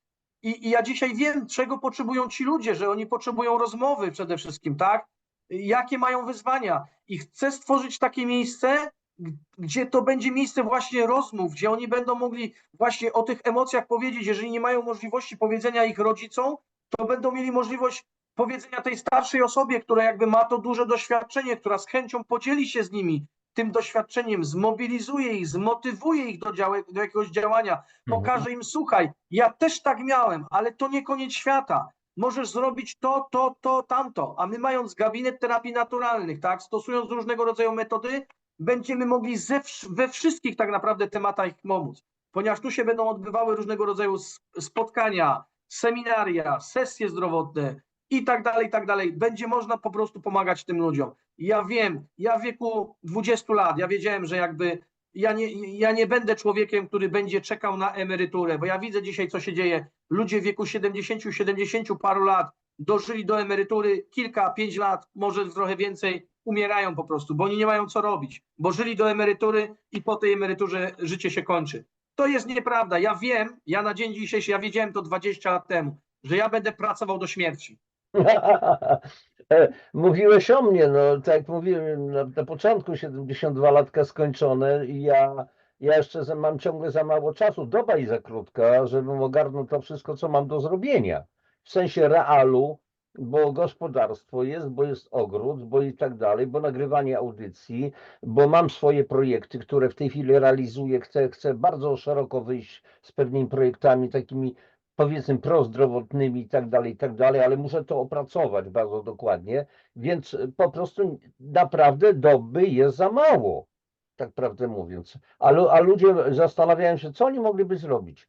I ja dzisiaj wiem, czego potrzebują ci ludzie, że oni potrzebują rozmowy przede wszystkim, tak? Jakie mają wyzwania. I chcę stworzyć takie miejsce, gdzie to będzie miejsce właśnie rozmów, gdzie oni będą mogli właśnie o tych emocjach powiedzieć. Jeżeli nie mają możliwości powiedzenia ich rodzicom, to będą mieli możliwość powiedzenia tej starszej osobie, która jakby ma to duże doświadczenie, która z chęcią podzieli się z nimi tym doświadczeniem, zmobilizuje ich, zmotywuje ich do jakiegoś działania, pokaże im, słuchaj, ja też tak miałem, ale to nie koniec świata. Możesz zrobić to, tamto. A my mając gabinet terapii naturalnych, tak, stosując różnego rodzaju metody, będziemy mogli we wszystkich tak naprawdę tematach pomóc. Ponieważ tu się będą odbywały różnego rodzaju spotkania, seminaria, sesje zdrowotne i tak dalej, i tak dalej. Będzie można po prostu pomagać tym ludziom. Ja wiem, ja w wieku 20 lat, ja wiedziałem, że jakby ja nie będę człowiekiem, który będzie czekał na emeryturę, bo ja widzę dzisiaj, co się dzieje. Ludzie w wieku 70 paru lat dożyli do emerytury kilka, 5 lat, może trochę więcej, umierają po prostu, bo oni nie mają co robić, bo żyli do emerytury i po tej emeryturze życie się kończy. To jest nieprawda. Ja wiem, ja na dzień dzisiejszy, ja wiedziałem to 20 lat temu, że ja będę pracował do śmierci. Mówiłeś o mnie, no tak jak mówiłem na początku, 72 latka skończone i ja jeszcze mam ciągle za mało czasu, doba i za krótka, żebym ogarnął to wszystko, co mam do zrobienia. W sensie realu, bo gospodarstwo jest, bo jest ogród, bo i tak dalej, bo nagrywanie audycji, bo mam swoje projekty, które w tej chwili realizuję. Chcę bardzo szeroko wyjść z pewnymi projektami takimi, powiedzmy, prozdrowotnymi i tak dalej, ale muszę to opracować bardzo dokładnie, więc po prostu naprawdę doby jest za mało, tak prawdę mówiąc. A ludzie zastanawiają się, co oni mogliby zrobić.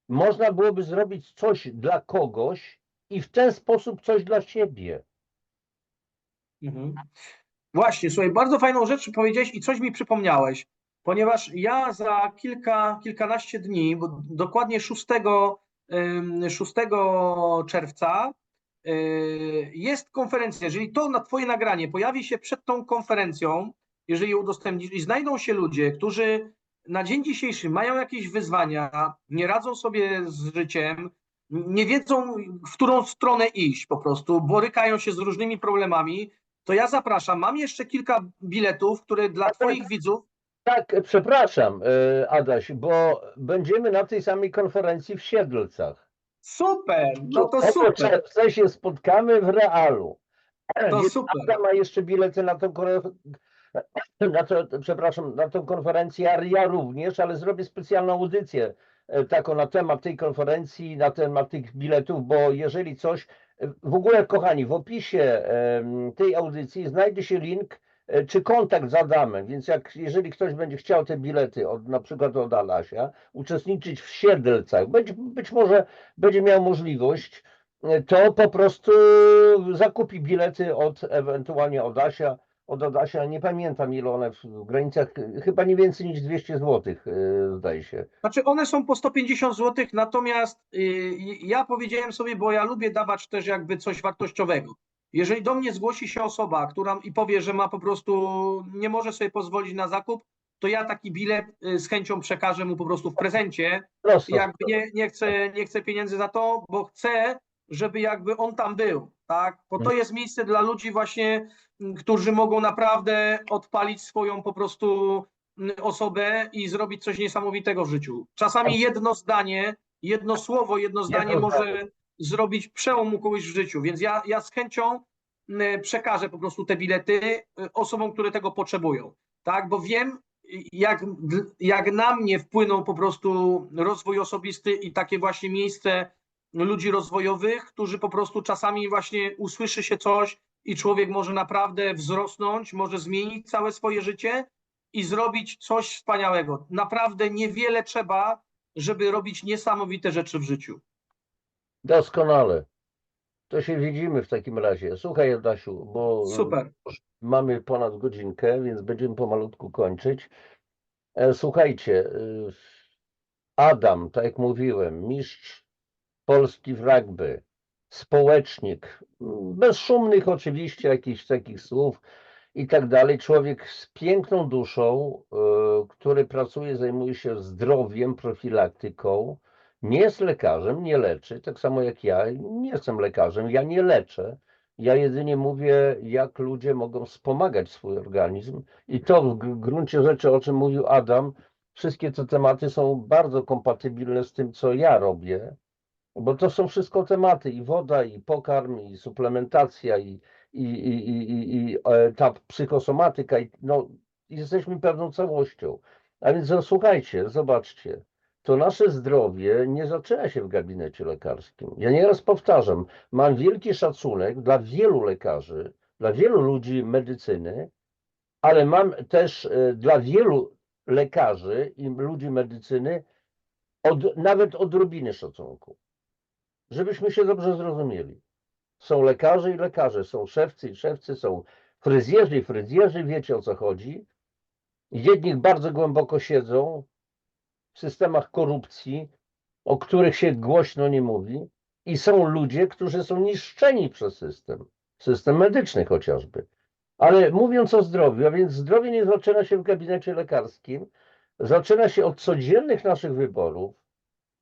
Można byłoby zrobić coś dla kogoś i w ten sposób coś dla siebie. Mhm. Właśnie, słuchaj, bardzo fajną rzecz powiedziałeś i coś mi przypomniałeś, ponieważ ja za kilkanaście dni, bo dokładnie 6 czerwca jest konferencja. Jeżeli to na Twoje nagranie pojawi się przed tą konferencją, jeżeli ją udostępnisz i znajdą się ludzie, którzy na dzień dzisiejszy mają jakieś wyzwania, nie radzą sobie z życiem, nie wiedzą, w którą stronę iść po prostu, borykają się z różnymi problemami, to ja zapraszam. Mam jeszcze kilka biletów, które dla Twoich widzów. Tak, przepraszam, Adaś, bo będziemy na tej samej konferencji w Siedlcach. Super, no to W super, czerwcu się spotkamy w realu. to Więc super. Adam ma jeszcze bilety na tą, przepraszam, na tą konferencję, a ja również, ale zrobię specjalną audycję taką na temat tej konferencji, na temat tych biletów, bo jeżeli coś, w ogóle kochani, w opisie tej audycji znajdzie się link czy kontakt z Adamem, więc jeżeli ktoś będzie chciał te bilety, na przykład od Adasia, uczestniczyć w Siedlcach, być może będzie miał możliwość, to po prostu zakupi bilety ewentualnie od Adasia, nie pamiętam ile one w granicach, chyba nie więcej niż 200 zł, zdaje się. Znaczy one są po 150 zł, natomiast ja powiedziałem sobie, bo ja lubię dawać też jakby coś wartościowego. Jeżeli do mnie zgłosi się osoba, która i powie, że ma po prostu, nie może sobie pozwolić na zakup, to ja taki bilet z chęcią przekażę mu po prostu w prezencie. Prosto. Jakby nie chcę pieniędzy za to, bo chcę, żeby jakby on tam był, tak? Bo to jest miejsce dla ludzi właśnie, którzy mogą naprawdę odpalić swoją po prostu osobę i zrobić coś niesamowitego w życiu. Czasami jedno zdanie, jedno słowo, jedno zdanie może zrobić przełom u kogoś w życiu, więc ja z chęcią przekażę po prostu te bilety osobom, które tego potrzebują, tak? Bo wiem, jak na mnie wpłynął po prostu rozwój osobisty i takie właśnie miejsce ludzi rozwojowych, którzy po prostu czasami właśnie usłyszy się coś i człowiek może naprawdę wzrosnąć, może zmienić całe swoje życie i zrobić coś wspaniałego. Naprawdę niewiele trzeba, żeby robić niesamowite rzeczy w życiu. Doskonale. To się widzimy w takim razie. Słuchaj, Adasiu, bo Super. już mamy ponad godzinkę, więc będziemy pomalutku kończyć. Słuchajcie, Adam, tak jak mówiłem, mistrz Polski w rugby, społecznik, bez szumnych oczywiście jakichś takich słów i tak dalej. Człowiek z piękną duszą, który pracuje, zajmuje się zdrowiem, profilaktyką. Nie jest lekarzem, nie leczy, tak samo jak ja. Nie jestem lekarzem, ja nie leczę. Ja jedynie mówię, jak ludzie mogą wspomagać swój organizm. I to w gruncie rzeczy, o czym mówił Adam, wszystkie te tematy są bardzo kompatybilne z tym, co ja robię, bo to są wszystko tematy, i woda, i pokarm, i suplementacja, i ta psychosomatyka, no, jesteśmy pewną całością. A więc no, słuchajcie, zobaczcie, to nasze zdrowie nie zaczyna się w gabinecie lekarskim. Ja nieraz powtarzam, mam wielki szacunek dla wielu lekarzy, dla wielu ludzi medycyny, ale mam też dla wielu lekarzy i ludzi medycyny nawet odrobinę szacunku. Żebyśmy się dobrze zrozumieli. Są lekarze i lekarze, są szewcy i szewcy, są fryzjerzy i fryzjerzy, wiecie o co chodzi. Jedni bardzo głęboko siedzą w systemach korupcji, o których się głośno nie mówi, i są ludzie, którzy są niszczeni przez system medyczny chociażby. Ale mówiąc o zdrowiu, a więc zdrowie nie zaczyna się w gabinecie lekarskim, zaczyna się od codziennych naszych wyborów,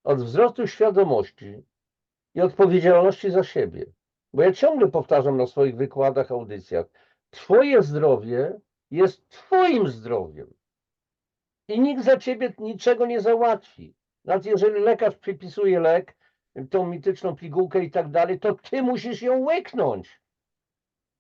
od wzrostu świadomości i odpowiedzialności za siebie. Bo ja ciągle powtarzam na swoich wykładach, audycjach, twoje zdrowie jest twoim zdrowiem i nikt za ciebie niczego nie załatwi. Nawet jeżeli lekarz przepisuje lek, tą mityczną pigułkę i tak dalej, to ty musisz ją łyknąć.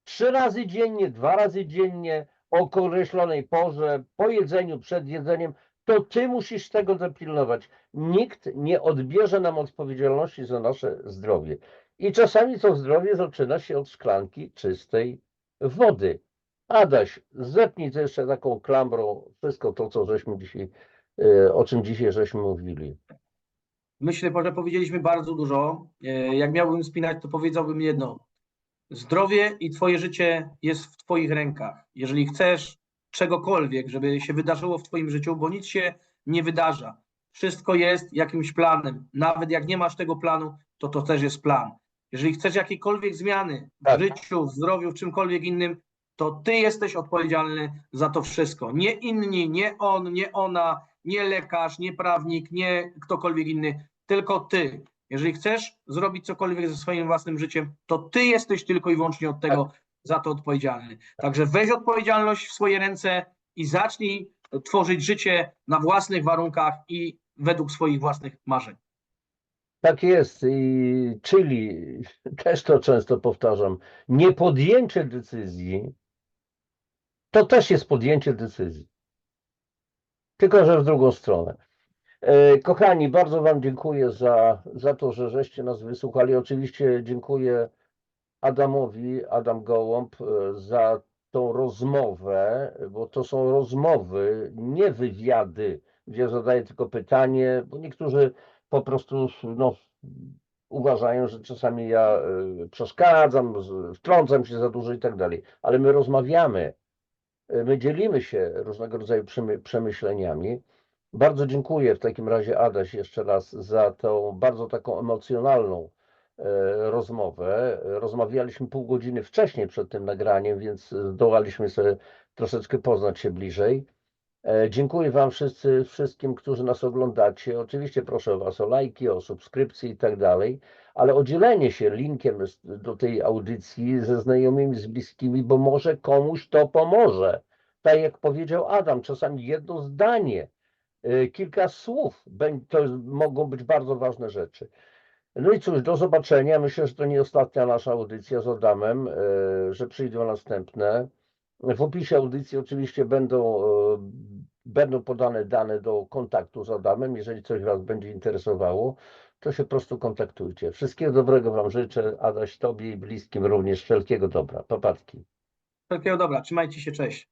3 razy dziennie, 2 razy dziennie, o określonej porze, po jedzeniu, przed jedzeniem, to ty musisz tego dopilnować. Nikt nie odbierze nam odpowiedzialności za nasze zdrowie. I czasami to zdrowie zaczyna się od szklanki czystej wody. Adaś, zepnij to jeszcze taką klamrą wszystko to, co żeśmy dzisiaj, o czym dzisiaj żeśmy mówili. Myślę, że powiedzieliśmy bardzo dużo. Jak miałbym spinać, to powiedziałbym jedno. Zdrowie i twoje życie jest w twoich rękach. Jeżeli chcesz czegokolwiek, żeby się wydarzyło w twoim życiu, bo nic się nie wydarza. Wszystko jest jakimś planem. Nawet jak nie masz tego planu, to też jest plan. Jeżeli chcesz jakiejkolwiek zmiany w Tak. życiu, w zdrowiu, w czymkolwiek innym, to ty jesteś odpowiedzialny za to wszystko. Nie inni, nie on, nie ona, nie lekarz, nie prawnik, nie ktokolwiek inny, tylko ty. Jeżeli chcesz zrobić cokolwiek ze swoim własnym życiem, to ty jesteś tylko i wyłącznie od tego za to odpowiedzialny. Także weź odpowiedzialność w swoje ręce i zacznij tworzyć życie na własnych warunkach i według swoich własnych marzeń. Tak jest, czyli też to często powtarzam, niepodjęcie decyzji to też jest podjęcie decyzji, tylko że w drugą stronę. Kochani, bardzo Wam dziękuję za to, że żeście nas wysłuchali. Oczywiście dziękuję Adamowi, Adam Gołąb, za tą rozmowę, bo to są rozmowy, nie wywiady, gdzie zadaję tylko pytanie, bo niektórzy po prostu uważają, że czasami ja przeszkadzam, wtrącam się za dużo i tak dalej, ale my rozmawiamy, my dzielimy się różnego rodzaju przemyśleniami. Bardzo dziękuję w takim razie, Adaś, jeszcze raz za tą bardzo taką emocjonalną rozmowę. Rozmawialiśmy pół godziny wcześniej przed tym nagraniem, więc zdołaliśmy sobie troszeczkę poznać się bliżej. Dziękuję Wam wszystkim, którzy nas oglądacie. Oczywiście proszę Was o lajki, o subskrypcje i tak dalej, ale o dzielenie się linkiem do tej audycji ze znajomymi, z bliskimi, bo może komuś to pomoże. Tak jak powiedział Adam, czasami jedno zdanie, kilka słów, to mogą być bardzo ważne rzeczy. No i cóż, do zobaczenia. Myślę, że to nie ostatnia nasza audycja z Adamem, że przyjdą następne. W opisie audycji oczywiście będą podane dane do kontaktu z Adamem. Jeżeli coś Was będzie interesowało, to się po prostu kontaktujcie. Wszystkiego dobrego Wam życzę. Adaś, Tobie i bliskim również wszelkiego dobra. Papatki. Wszelkiego dobra, trzymajcie się, cześć.